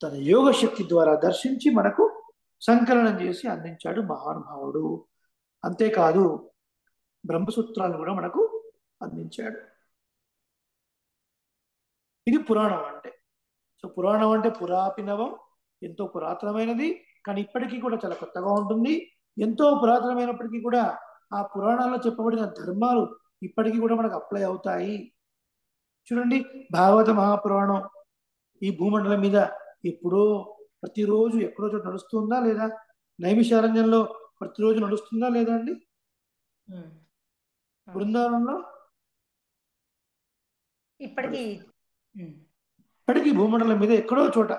తన యోగ శక్తి ద్వారా దర్శించి మనకు సంకలనం చేసి అందించాడు మహానుభావుడు. అంతేకాదు బ్రహ్మసూత్రాలను కూడా మనకు అందించాడు. ఇది పురాణం అంటే. సో పురాణం అంటే పురాపినవం, ఎంతో పురాతనమైనది, కానీ ఇప్పటికీ కూడా చాలా కొత్తగా ఉంటుంది. ఎంతో పురాతనమైనప్పటికీ కూడా ఆ పురాణాల్లో చెప్పబడిన ధర్మాలు ఇప్పటికీ కూడా మనకు అప్లై అవుతాయి. చూడండి, భాగవత మహాపురాణం ఈ భూమండలం మీద ఎప్పుడో ప్రతిరోజు ఎక్కడో చోట నడుస్తుందా లేదా? నైమిషారణ్యంలో ప్రతిరోజు నడుస్తుందా లేదా అండి? బృందావనంలో ఇప్పటికీ భూమండలం మీద ఎక్కడో చోట,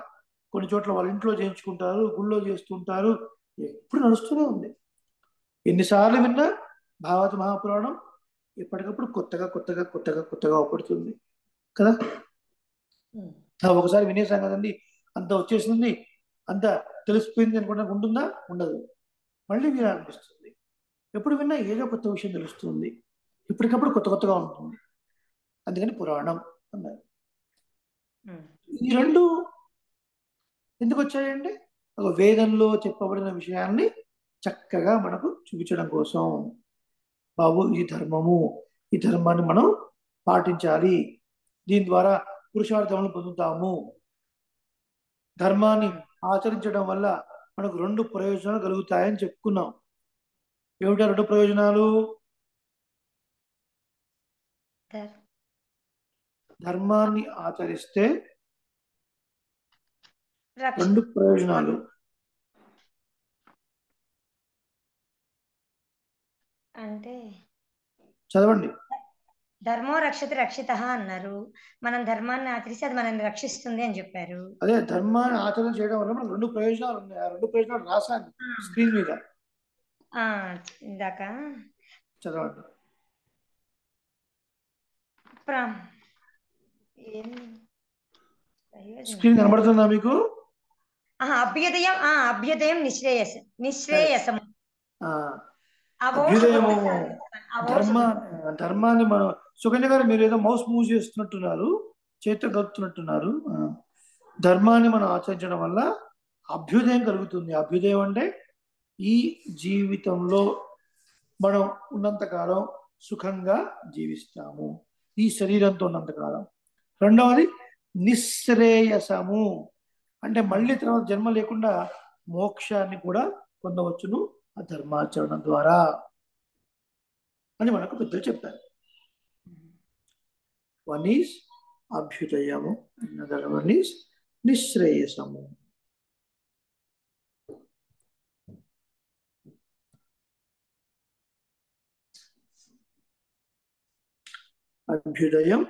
కొన్ని చోట్ల వాళ్ళ ఇంట్లో చేయించుకుంటారు, గుళ్ళో చేస్తుంటారు, ఎప్పుడు నడుస్తూనే ఉంది. ఎన్నిసార్లు విన్నా భాగవత మహాపురాణం ఎప్పటికప్పుడు కొత్తగా కొత్తగా కొత్తగా కొత్తగా అవపడుతుంది కదా. ఒకసారి వినేసాం కదండి, అంత వచ్చేసింది, అంత తెలిసిపోయింది అనుకుంటా ఉంటుందా? ఉండదు. మళ్ళీ వినాలనిపిస్తుంది. ఎప్పుడు విన్నా ఏదో కొత్త విషయం తెలుస్తుంది, ఎప్పటికప్పుడు కొత్త కొత్తగా ఉంటుంది. అందుకని పురాణం అన్నారు. ఈ రెండు ఎందుకు వచ్చాయండి? ఒక వేదంలో చెప్పబడిన విషయాన్ని చక్కగా మనకు చూపించడం కోసం. బాబు, ఈ ధర్మము, ఈ ధర్మాన్ని మనం పాటించాలి, దీని ద్వారా పురుషార్థములు పొందుతాము. ధర్మాన్ని ఆచరించడం వల్ల మనకు 2 ప్రయోజనాలు కలుగుతాయని చెప్పుకున్నాం. ఏమిటా 2 ప్రయోజనాలు? ధర్మాన్ని ఆచరిస్తే 2 ప్రయోజనాలు. అంటే చదవండి. ధర్మో రక్షతి రక్షిత అన్నారు. మనం ధర్మాన్ని ఆచరిస్తే అది మనల్ని రక్షిస్తుంది అని చెప్పారు. అదే ధర్మాన్ని ఆచరణ చేయడం వల్ల మనకు 2 ప్రయోజనాలు ఉన్నాయి. ఆ 2 ప్రయోజనాలు రాశాను స్క్రీన్ మీద. ఇందాక చదవండి. స్క్రీన్ కనబడుతుందా మీకు? అభ్యుదయం నిశ్రేయసము. అభ్యుదయము ధర్మాన్ని మనం. సుకన్య గారు, మీరు ఏదో మౌస్ మూవ్ చేస్తున్నట్టున్నారు, చేతితో కలుపుతున్నట్టున్నారు. ధర్మాన్ని మనం ఆచరించడం వల్ల అభ్యుదయం కలుగుతుంది. అభ్యుదయం అంటే ఈ జీవితంలో మనం ఉన్నంతకాలం సుఖంగా జీవిస్తాము, ఈ శరీరంతో ఉన్నంతకాలం. రెండవది నిశ్రేయసము, అంటే మళ్ళీ తర్వాత జన్మ లేకుండా మోక్షాన్ని కూడా పొందవచ్చును ఆ ధర్మాచరణం ద్వారా అని మనకు పెద్దలు చెప్పారు. వన్ ఈజ్ అభ్యుదయము, another one is నిశ్రేయసము. అభ్యుదయం,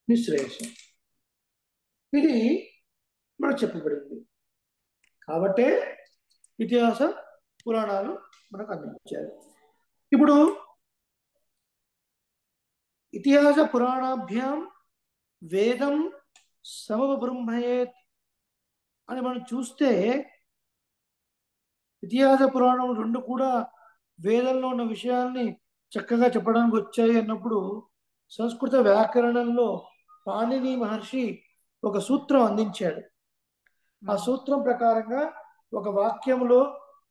నిశ్రేయసం, ఇది మనకు చెప్పబడింది. కాబట్టే ఇతిహాస పురాణాలు మనకు అందించారు. ఇప్పుడు ఇతిహాస పురాణాభ్యాం వేదం సమబ్రహ్మయేత్ అని మనం చూస్తే, ఇతిహాస పురాణం రెండు కూడా వేదంలో ఉన్న విషయాల్ని చక్కగా చెప్పడానికి వచ్చాయి అన్నప్పుడు, సంస్కృత వ్యాకరణంలో పాణిని మహర్షి ఒక సూత్రం అందించాడు. ఆ సూత్రం ప్రకారంగా ఒక వాక్యంలో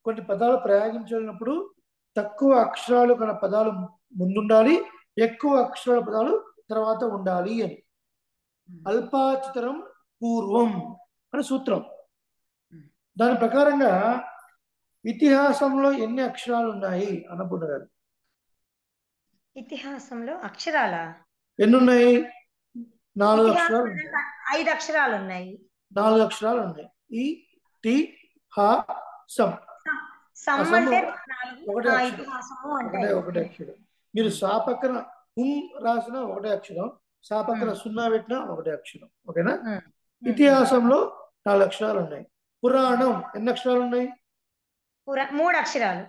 కొన్ని పదాలు ప్రయోగించినప్పుడు తక్కువ అక్షరాలు గల పదాలు ముందుండాలి, ఎక్కువ అక్షరాల పదాలు తర్వాత ఉండాలి అని. అల్పాచితరం పూర్వం అని సూత్రం. దాని ప్రకారంగా ఇతిహాసంలో ఎన్ని అక్షరాలు ఉన్నాయి అన్నపూర్ణ గారు? ఇతిహాసంలో అక్షరాల ఎన్ని ఉన్నాయి? 4 అక్షరాలు ఉన్నాయి. 5 అక్షరాలు ఉన్నాయి. 4 అక్షరాలు ఉన్నాయి. ఈ టి హ సం. సమ్ అసము అంటే ఒకటే 4, అక్షరం. ఇతిహాసము అంటే ఒకటే అక్షరం. మీరు సా పక్కన రాసిన ఒకటే అక్షరం, సా పక్కన సున్నా పెట్టినా ఒకటే అక్షరం. ఓకేనా? ఇతిహాసంలో 4 అక్షరాలు ఉన్నాయి. పురాణం ఎన్ని అక్షరాలు ఉన్నాయి? 3 అక్షరాలు.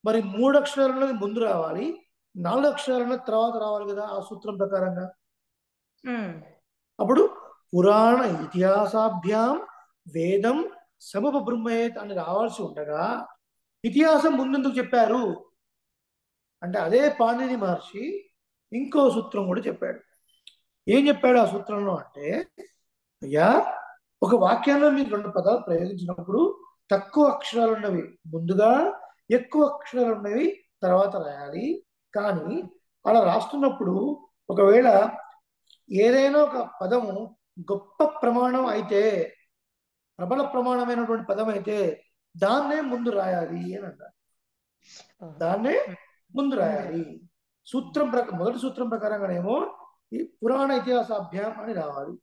మరి 3 అక్షరాలు ఉన్నది ముందు రావాలి, 4 అక్షరాలు ఉన్నది తర్వాత రావాలి కదా ఆ సూత్రం ప్రకారంగా. అప్పుడు పురాణ ఇతిహాసాభ్యాం వేదం సమబ్రహ్మయేత్ అని రావాల్సి ఉండగా ఇతిహాసం ముందెందుకు చెప్పారు అంటే, అదే పాణిని మహర్షి ఇంకో సూత్రం కూడా చెప్పాడు. ఏం చెప్పాడు ఆ సూత్రంలో అంటే, అయ్యా ఒక వాక్యంలో మీరు 2 పదాలు ప్రయోగించినప్పుడు తక్కువ అక్షరాలు ఉన్నవి ముందుగా, ఎక్కువ అక్షరాలు ఉన్నవి తర్వాత రాయాలి. కానీ అలా రాస్తున్నప్పుడు ఒకవేళ ఏదైనా ఒక పదము గొప్ప ప్రమాణం అయితే, ప్రబల ప్రమాణమైనటువంటి పదం అయితే దాన్నే ముందు రాయాలి అని అన్నారు. దాన్నే ముందు రాయాలి. సూత్రం మొదటి సూత్రం ప్రకారంగానేమో ఈ పురాణ ఇతిహాసాభ్యాం అని రావాలి.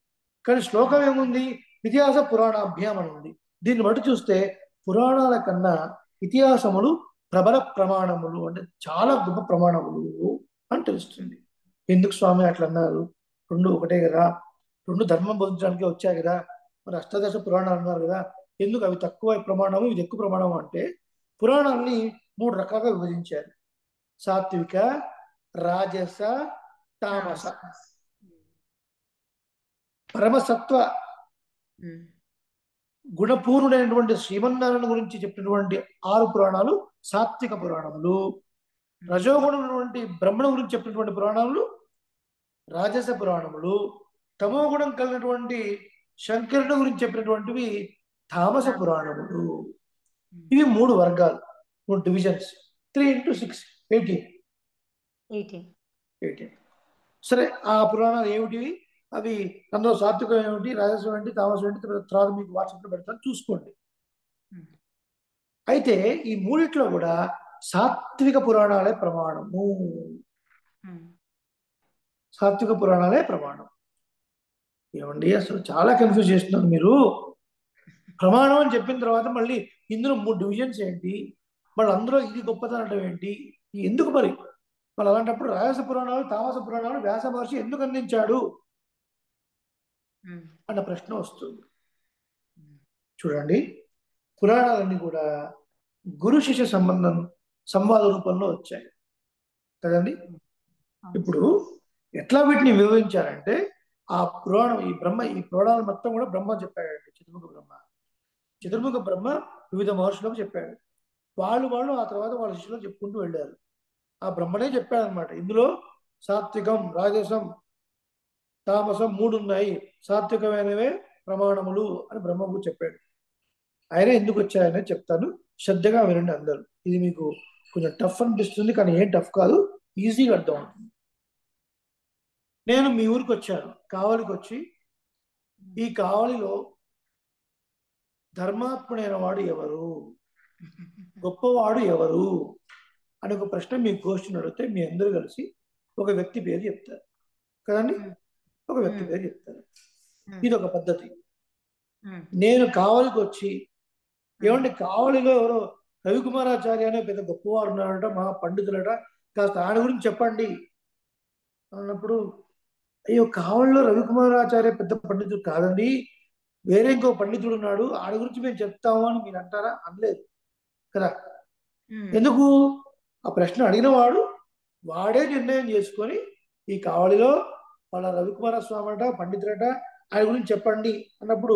కానీ శ్లోకం ఏముంది? ఇతిహాస పురాణాభ్యాం అని ఉంది. దీన్ని బట్టి చూస్తే పురాణాల కన్నా ఇతిహాసములు ప్రబల ప్రమాణములు, అంటే చాలా గొప్ప ప్రమాణములు అని తెలుస్తుంది. ఎందుకు స్వామి అట్లా అన్నారు? 2 ఒకటే కదా, 2 ధర్మం బోధించడానికి వచ్చాయి కదా, మరి అష్టాదశ పురాణాలు అన్నారు కదా, ఎందుకు అవి తక్కువ ప్రమాణము ఇది ఎక్కువ ప్రమాణం అంటే, పురాణాన్ని 3 రకాలుగా విభజించారు. సాత్విక, రాజస, తామస. పరమసత్వ గుణపూర్ణుడైనటువంటి శ్రీమన్నారాయణ గురించి చెప్పినటువంటి 6 పురాణాలు సాత్విక పురాణములు. రజోగుణమైనటువంటి బ్రహ్మణ గురించి చెప్పినటువంటి పురాణములు రాజస పురాణములు. తమో గుణం కలిగినటువంటి శంకరుడు గురించి చెప్పినటువంటివి తామస పురాణములు. ఇవి 3 వర్గాలు, 3 డివిజన్స్. 3 into 6 18. సరే, ఆ పురాణాలు ఏమిటివి? అవి అందులో సాత్వికం ఏమిటి, రాజస్వం ఏంటి, తామసం ఏంటి, తర్వాత మీకు వాట్సాప్లో పెడతాను, చూసుకోండి. అయితే ఈ 3 కూడా సాత్విక పురాణాలే ప్రమాణము. సాత్విక పురాణాలే ప్రమాణం. ఏమండి అసలు చాలా కన్ఫ్యూజ్ చేస్తున్నారు మీరు. ప్రమాణం అని చెప్పిన తర్వాత మళ్ళీ ఇందులో 3 డివిజన్స్ ఏంటి, మళ్ళీ అందులో ఇది గొప్పతనం ఏంటి, ఎందుకు మరి? మళ్ళీ అలాంటప్పుడు రాజస పురాణాలు తామస పురాణాలు వ్యాస మహర్షి ఎందుకు అందించాడు అన్న ప్రశ్న వస్తుంది. చూడండి, పురాణాలన్నీ కూడా గురు శిష్య సంవాద రూపంలో వచ్చాయి కదండి. ఇప్పుడు ఎట్లా వీటిని వివరించారంటే, ఆ పురాణం ఈ పురాణాలు మొత్తం కూడా బ్రహ్మ చెప్పాడండి. చతుర్ముఖ బ్రహ్మ వివిధ మహర్షులకు చెప్పాడు. వాళ్ళు ఆ తర్వాత వాళ్ళ శిష్యులకు చెప్పుకుంటూ వెళ్ళారు. ఆ బ్రహ్మనే చెప్పాడు అనమాట. ఇందులో సాత్వికం, రాజసం, తామసం 3 ఉన్నాయి. సాత్వికమైనవే ప్రమాణములు అని బ్రహ్మకు చెప్పాడు. ఆయన ఎందుకు వచ్చాయని చెప్తాను, శ్రద్ధగా వినండి అందరూ. ఇది మీకు కొంచెం టఫ్ అనిపిస్తుంది, కానీ ఏం టఫ్ కాదు, ఈజీగా అర్థం అవుతుంది. నేను మీ ఊరికి వచ్చాను, కావలికి వచ్చి, ఈ కావలిలో ధర్మాత్ముడైన వాడు ఎవరు, గొప్పవాడు ఎవరు అని ఒక ప్రశ్న మీ గోష్ఠిని అడిగితే మీ అందరూ కలిసి ఒక వ్యక్తి పేరు చెప్తారు కదండి. ఒక వ్యక్తి పేరు చెప్తారు. ఇది ఒక పద్ధతి. నేను కావలికి వచ్చి, ఏమంటే కావలిలో ఎవరో రవికుమారాచార్య అనే పెద్ద గొప్పవారు ఉన్నారట, మహా పండితులట, కాస్త ఆయన గురించి చెప్పండి అన్నప్పుడు, అయ్యో కావలిలో రవికుమారాచార్య పెద్ద పండితుడు కాదండి, వేరే ఇంకో పండితుడు ఉన్నాడు, ఆయన గురించి మేము చెప్తాము అని మీరు అంటారా? అనలేదు కదా. ఎందుకు? ఆ ప్రశ్న అడిగిన వాడు వాడే నిర్ణయం చేసుకొని, ఈ కావలిలో వాళ్ళ రవికుమార స్వామి అట పండితుడట, ఆయన గురించి చెప్పండి అన్నప్పుడు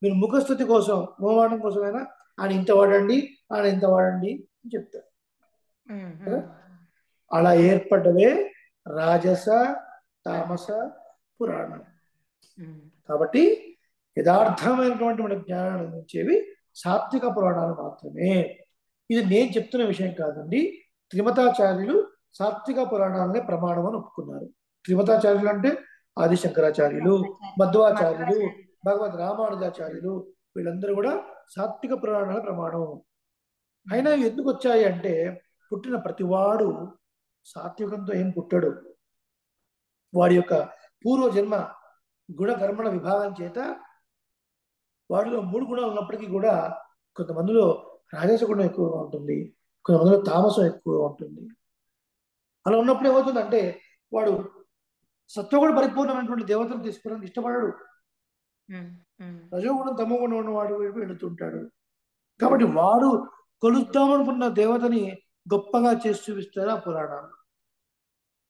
మీరు ముఖస్థుతి కోసం, మోమాటం కోసమైనా ఆయన ఇంత వాడండి, ఆయన ఇంత వాడండి అని చెప్తారు. అలా ఏర్పడ్డవే రాజస, తామస పురాణం. కాబట్టి యథార్థమైనటువంటి మన జ్ఞానాన్ని అందించేవి సాత్విక పురాణాలు మాత్రమే. ఇది నేను చెప్తున్న విషయం కాదండి. త్రిమతాచార్యులు సాత్విక పురాణాలనే ప్రమాణం అని ఒప్పుకున్నారు. త్రిమతాచార్యులు అంటే ఆదిశంకరాచార్యులు, మధ్వాచార్యులు, భగవద్ రామానుజాచార్యులు, వీళ్ళందరూ కూడా సాత్విక పురాణాల ప్రమాణం. అయినా ఎందుకు వచ్చాయి అంటే, పుట్టిన ప్రతివాడు సాత్వికంతో ఏం పుట్టాడు, వాడి యొక్క పూర్వజన్మ గుణకర్మల విభాగం చేత వాడిలో 3 గుణాలు ఉన్నప్పటికీ కూడా కొంతమందిలో రాజస గుణం ఎక్కువగా ఉంటుంది, కొంతమందిలో తామసం ఎక్కువగా ఉంటుంది. అలా ఉన్నప్పుడు ఏమవుతుందంటే, వాడు సత్వగుణ పరిపూర్ణమైనటువంటి దేవతను తీసుకోవడానికి ఇష్టపడడు. రజోగుణం, తమోగుణం ఉన్నవాడు వెళుతుంటాడు. కాబట్టి వాడు కొలుద్దామనుకున్న దేవతని గొప్పగా చేసి చూపిస్తారు ఆ పురాణాలు.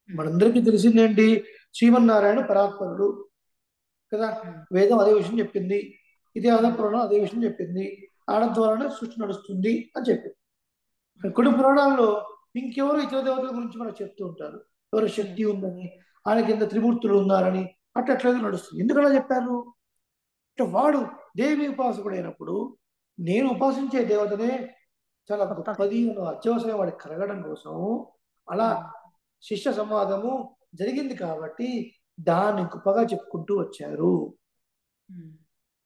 మనందరికీ తెలిసిందేంటి, శ్రీమన్నారాయణ పరాత్పరుడు కదా. వేదం అదే విషయం చెప్పింది, ఇతిహాస పురాణం అదే విషయం చెప్పింది, ఆడ ద్వారానే సృష్టి నడుస్తుంది అని చెప్పింది. కొన్ని పురాణాల్లో ఇంకెవరు ఇతర దేవతల గురించి మనకు చెప్తూ ఉంటారు, ఎవరు శక్తి ఉందని, ఆయన కింద త్రిమూర్తులు ఉన్నారని, అట్లట్లేదు నడుస్తుంది. ఎందుకలా చెప్పారు అంటే, వాడు దేవి ఉపాసకుడు అయినప్పుడు నేను ఉపాసించే దేవతనే చాలా గొప్పది అత్యవసరం వాడికి కలగడం కోసం అలా శిష్య సంవాదము జరిగింది కాబట్టి దాన్ని గొప్పగా చెప్పుకుంటూ వచ్చారు.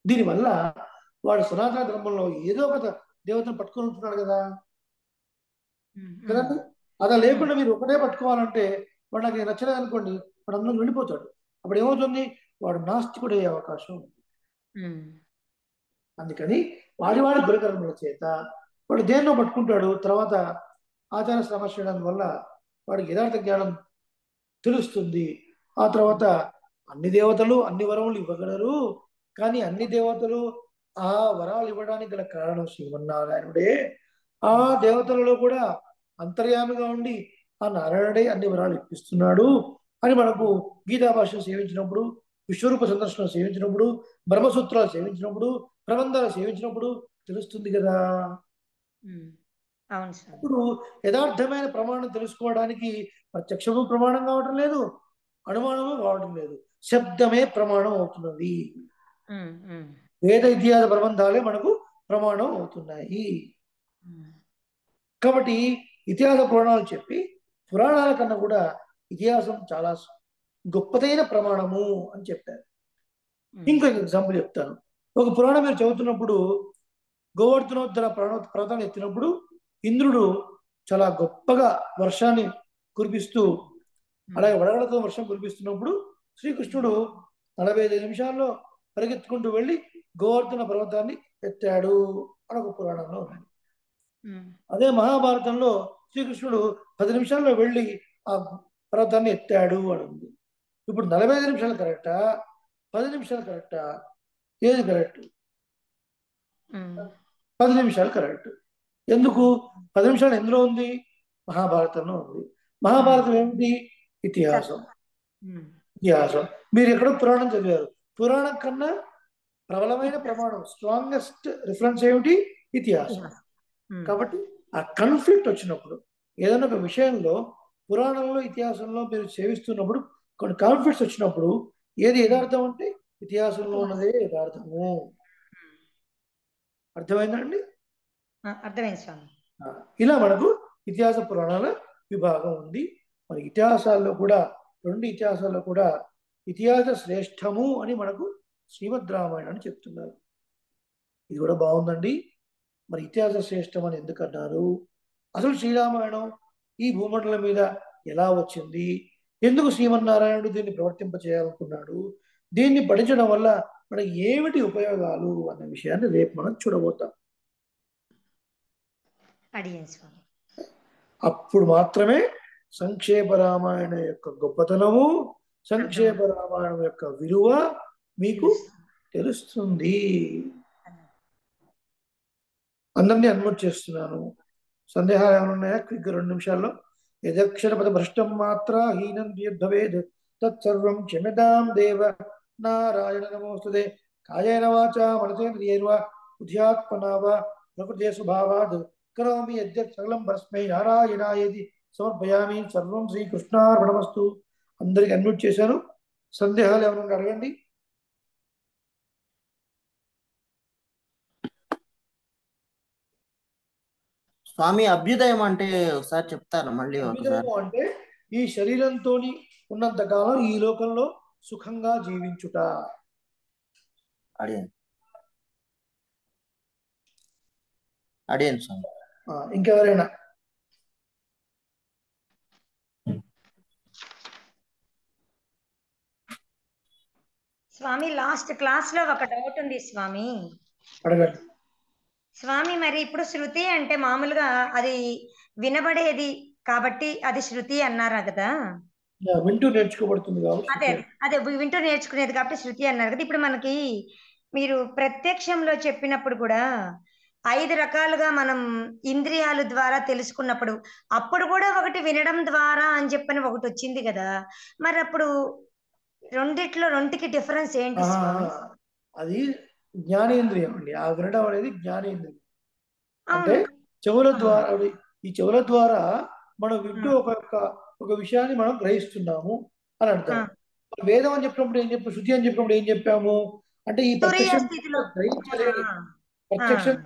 దీనివల్ల వాడు సనాతన ధర్మంలో ఏదో ఒక దేవతను పట్టుకొని ఉంటున్నాడు కదా కదండి. అలా లేకుండా మీరు ఒకటే పట్టుకోవాలంటే వాడు నాకు నచ్చలేదు అనుకోండి, వాడు అందరం వెళ్ళిపోతాడు. అప్పుడు ఏమవుతుంది, వాడు నాస్తికుడు అయ్యే అవకాశం ఉంది. అందుకని వాడి గురుకర్మల చేత వాడు దేన్నో పట్టుకుంటాడు. తర్వాత ఆచార సమస్య వల్ల వాడికి యథార్థ జ్ఞానం తెలుస్తుంది. ఆ తర్వాత అన్ని దేవతలు అన్ని వరములు ఇవ్వగలరు, కానీ అన్ని దేవతలు ఆ వరాలు ఇవ్వడానికి గల కారణం శ్రీమన్నారాయణుడే. ఆ దేవతలలో కూడా అంతర్యామిగా ఉండి ఆ నారాయణుడే అన్ని వరాలు ఇప్పిస్తున్నాడు అని మనకు గీతా భాష్యం సేవించినప్పుడు, విశ్వరూప సందర్శనం సేవించినప్పుడు, బ్రహ్మసూత్రాలు సేవించినప్పుడు, ప్రబంధాలు సేవించినప్పుడు తెలుస్తుంది కదా. ఇప్పుడు యథార్థమైన ప్రమాణం తెలుసుకోవడానికి ప్రత్యక్షము ప్రమాణం కావటం లేదు, అనుమానము కావటం లేదు, శబ్దమే ప్రమాణం అవుతున్నది. వేద ఇతిహాస ప్రబంధాలే మనకు ప్రమాణం అవుతున్నాయి. కాబట్టి ఇతిహాస పురాణాలు చెప్పి, పురాణాల కన్నా కూడా ఇతిహాసం చాలా గొప్పదైన ప్రమాణము అని చెప్పారు. ఇంకొక ఎగ్జాంపుల్ చెప్తాను. ఒక పురాణం మీరు చదువుతున్నప్పుడు, గోవర్ధనోత్తర పర్వతాన్ని ఎత్తినప్పుడు ఇంద్రుడు చాలా గొప్పగా వర్షాన్ని కురిపిస్తూ, అలాగే వడగడతో వర్షం కురిపిస్తున్నప్పుడు శ్రీకృష్ణుడు 45 నిమిషాల్లో పరిగెత్తుకుంటూ వెళ్ళి గోవర్ధన పర్వతాన్ని ఎత్తాడు అని ఒక పురాణంలో ఉంది. అదే మహాభారతంలో శ్రీకృష్ణుడు 10 నిమిషాల్లో వెళ్ళి ఆ పర్వతాన్ని ఎత్తాడు అని ఉంది. ఇప్పుడు 45 నిమిషాలు కరెక్టా, 10 నిమిషాలు కరెక్టా? ఏది కరెక్ట్? 10 నిమిషాలు కరెక్ట్. ఎందుకు 10 నిమిషాలు ఎందులో ఉంది? మహాభారతంలో ఉంది. మహాభారతం ఏమిటి? ఇతిహాసం. ఇతిహాసం మీరు ఎక్కడో పురాణం చదివారు, పురాణం కన్నా ప్రబలమైన ప్రమాణం, స్ట్రాంగెస్ట్ రిఫరెన్స్ ఏమిటి? ఇతిహాసం. కాబట్టి ఆ కన్ఫ్లిక్ట్ వచ్చినప్పుడు, ఏదైనా ఒక విషయంలో పురాణంలో ఇతిహాసంలో మీరు సేవిస్తున్నప్పుడు కొన్ని కాన్ఫ్లిక్ట్స్ వచ్చినప్పుడు ఏది యథార్థం అంటే ఇతిహాసంలో ఉన్నదే యథార్థము. అర్థమైందండి? అర్థమైంది స్వామి. ఇలా మనకు ఇతిహాస పురాణాల విభాగం ఉంది. మరి ఇతిహాసాల్లో కూడా రెండు ఇతిహాసాల్లో కూడా ఇతిహాస శ్రేష్టము అని మనకు శ్రీమద్ రామాయణాన్ని చెప్తున్నారు. ఇది కూడా బాగుందండి. మరి ఇతిహాస శ్రేష్టం అని ఎందుకు అన్నారు? అసలు శ్రీరామాయణం ఈ భూమండలం మీద ఎలా వచ్చింది? ఎందుకు శ్రీమన్నారాయణుడు దీన్ని ప్రవర్తింపచేయాలనుకున్నాడు? దీన్ని పఠించడం వల్ల మనకి ఏమిటి ఉపయోగాలు అన్న విషయాన్ని రేపు మనం చూడబోతాం. అప్పుడు మాత్రమే సంక్షేప రామాయణ యొక్క గొప్పతనము, సంక్షేప రామాయణం యొక్క విలువ మీకు తెలుస్తుంది. అందరినీ అన్మ్యూట్ చేస్తున్నాను. సందేహాలు ఏమైనా ఉన్నాయా? క్విక్ 2 నిమిషాల్లో. యదక్షర పద భ్రష్టం మాత్ర హీనం భవేద్ తత్సర్వం క్షమ్యతాం దేవ నారాయణ నమోస్తుతే. కాయేన వాచా మనసేంద్రియైర్వా బుద్ధ్యాత్మనా వా ప్రకృతే స్వభావాద్ కరోమి యద్యత్ సకలం పరస్మై నారాయణాయేతి సమర్పయామి. సర్వం శ్రీకృష్ణార్పణమస్తు. అందరికి అన్మ్యూట్ చేశాను. సందేహాలు ఏమైనా అడగండి. స్వామి, అభ్యుదయం అంటే ఒకసారి చెప్తారా? మళ్ళీ ఒకసారి. అంటే ఈ శరీరంతో ఉన్నంత కాలం ఈ లోకంలో సుఖంగా జీవించుట. అడియన్ స్వామి. ఇంకెవరైనా? స్వామి, లాస్ట్ క్లాస్ లో ఒక డౌట్ ఉంది స్వామి. అడగండి స్వామి. మరి ఇప్పుడు శృతి అంటే మామూలుగా అది వినబడేది కాబట్టి అది శృతి అన్నారా కదా? వింటూ నేర్చుకోబడుతుంది కాబట్టి. అదే అదే వింటూ నేర్చుకునేది కాబట్టి శృతి అన్నారు కదా. ఇప్పుడు మనకి మీరు ప్రత్యక్షంలో చెప్పినప్పుడు కూడా 5 రకాలుగా మనం ఇంద్రియాల ద్వారా తెలుసుకున్నప్పుడు అప్పుడు కూడా ఒకటి వినడం ద్వారా అని చెప్పని ఒకటి వచ్చింది కదా. మరి అప్పుడు రెండిటికి డిఫరెన్స్ ఏంటి స్వామి? అది జ్ఞానేంద్రియం అండి. ఆ వినడం అనేది జ్ఞానేంద్రియం. అంటే చెవుల ద్వారా, ఈ చెవుల ద్వారా మనం వింటూ ఒక విషయాన్ని మనం గ్రహిస్తున్నాము అని అర్థం. వేదం అని చెప్పినప్పుడు ఏం చెప్పాము? శృతి అని చెప్పినప్పుడు ఏం చెప్పాము? అంటే ఈ ప్రత్యక్షం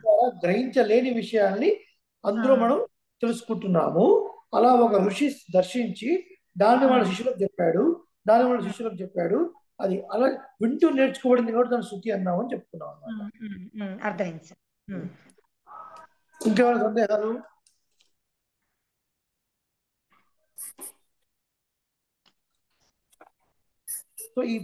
ద్వారా గ్రహించలేని విషయాల్ని అందులో మనం తెలుసుకుంటున్నాము. అలా ఒక ఋషి దర్శించి దాన్ని వాళ్ళ శిష్యులకు చెప్పాడు. అది అలా వింటూ నేర్చుకోబడింది కాబట్టి దాన్ని శృతి అన్నాము అని చెప్తున్నాం అన్నమాట. అర్థమైంది సార్. ఇంకేమైనా సందేహాలు? సో ఈ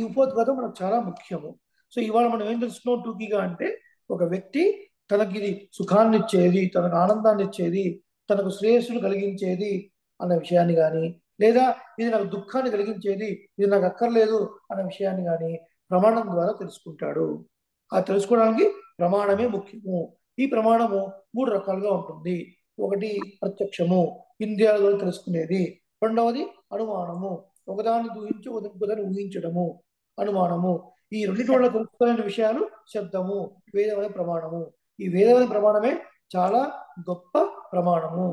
ఉపోద్ఘాతం మనకు చాలా ముఖ్యము. సో ఇవాళ మనం ఏం తెలుసుకున్నాం టూకీగా అంటే, ఒక వ్యక్తి తనకి ఇది సుఖాన్ని ఇచ్చేది, తనకు ఆనందాన్ని ఇచ్చేది, తనకు శ్రేయస్సును కలిగించేది అన్న విషయాన్ని కానీ, లేదా ఇది నాకు దుఃఖాన్ని కలిగించేది, ఇది నాకు అక్కర్లేదు అన్న విషయాన్ని కానీ ప్రమాణం ద్వారా తెలుసుకుంటాడు. ఆ తెలుసుకోవడానికి ప్రమాణమే ముఖ్యము. ఈ ప్రమాణము 3 రకాలుగా ఉంటుంది. ఒకటి ప్రత్యక్షము, ఇంద్రియాల ద్వారా తెలుసుకునేది. రెండవది అనుమానము, ఒకదాన్ని ఊహించి ఒకదాన్ని ఊహించడము అనుమానము. ఈ రెండింటి వల్ల తెలుసుకోలేని విషయాలు శబ్దము, వేదమైన ప్రమాణము. ఈ వేదమైన ప్రమాణమే చాలా గొప్ప ప్రమాణము.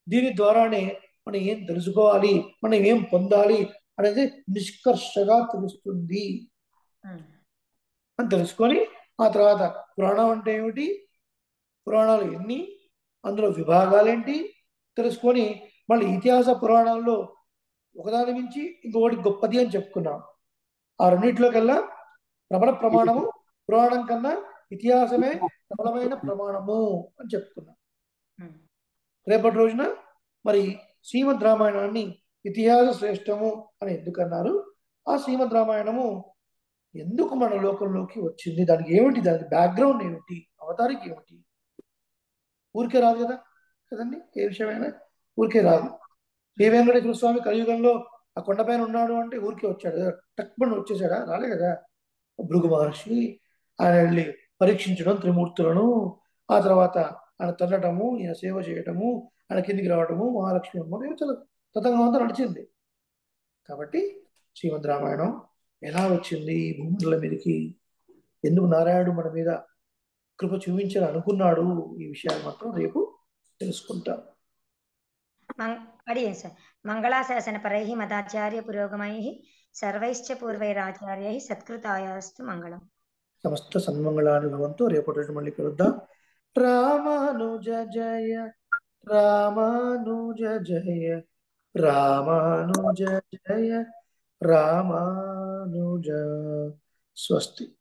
దీని ద్వారానే మనం ఏం తెలుసుకోవాలి, మనం ఏం పొందాలి అనేది నిష్కర్షగా తెలుస్తుంది అని తెలుసుకొని, ఆ తర్వాత పురాణం అంటే ఏమిటి, పురాణాలు ఎన్ని, అందులో విభాగాలేంటి తెలుసుకొని, మళ్ళీ ఇతిహాస పురాణాల్లో ఒకదాని మించి ఇంకొకటి గొప్పది అని చెప్పుకున్నాం. ఆ రెండింటిలో కల్లా ప్రబల ప్రమాణము పురాణం కన్నా ఇతిహాసమే ప్రబలమైన ప్రమాణము అని చెప్పుకున్నాం. రేపటి రోజున మరి శ్రీమద్ రామాయణాన్ని ఇతిహాస శ్రేష్టము అని ఎందుకన్నారు, ఆ శ్రీమద్ రామాయణము ఎందుకు మన లోకంలోకి వచ్చింది, దానికి ఏమిటి, దానికి బ్యాక్గ్రౌండ్ ఏమిటి, అవతారిక ఏమిటి, ఊరికే రాదు కదండి. ఏ విషయమైనా ఊరికే రాదు. శ్రీ వెంకటేశ్వర స్వామి కలియుగంలో ఆ కొండపైన ఉన్నాడు అంటే ఊరికే వచ్చాడు కదా, టక్మని వచ్చేసాడా? రాలే కదా. భృగు మహర్షి ఆయన వెళ్ళి పరీక్షించడం త్రిమూర్తులను, ఆ తర్వాత ఆయన తల్లటము, ఈయన సేవ చేయటము, ఆయన కిందికి రావటము, మహాలక్ష్మి అమ్మ చాలా తతంగం అంతా నడిచింది. కాబట్టి శ్రీమద్ రామాయణం ఎలా వచ్చింది ఈ భూమండలం మీదకి, ఎందుకు నారాయణుడు మన మీద కృప చూపించాలని అనుకున్నాడు, ఈ విషయాలు మాత్రం రేపు తెలుసుకుంటాం. అడిగేం సార్. మంగళాశాసన పరైః మదాచార్య పురోగమైః సర్వైశ్చ పూర్వైరాచార్యైః సత్కృతాయాస్తు మంగళం. సమస్త సన్మంగళాన్ని భవంతు. రేపటి రోజు మళ్ళీ కలుద్దాం. రామానుజ జయ రామానుజ జయ రామానుజ జయ రామానుజ. స్వస్తి.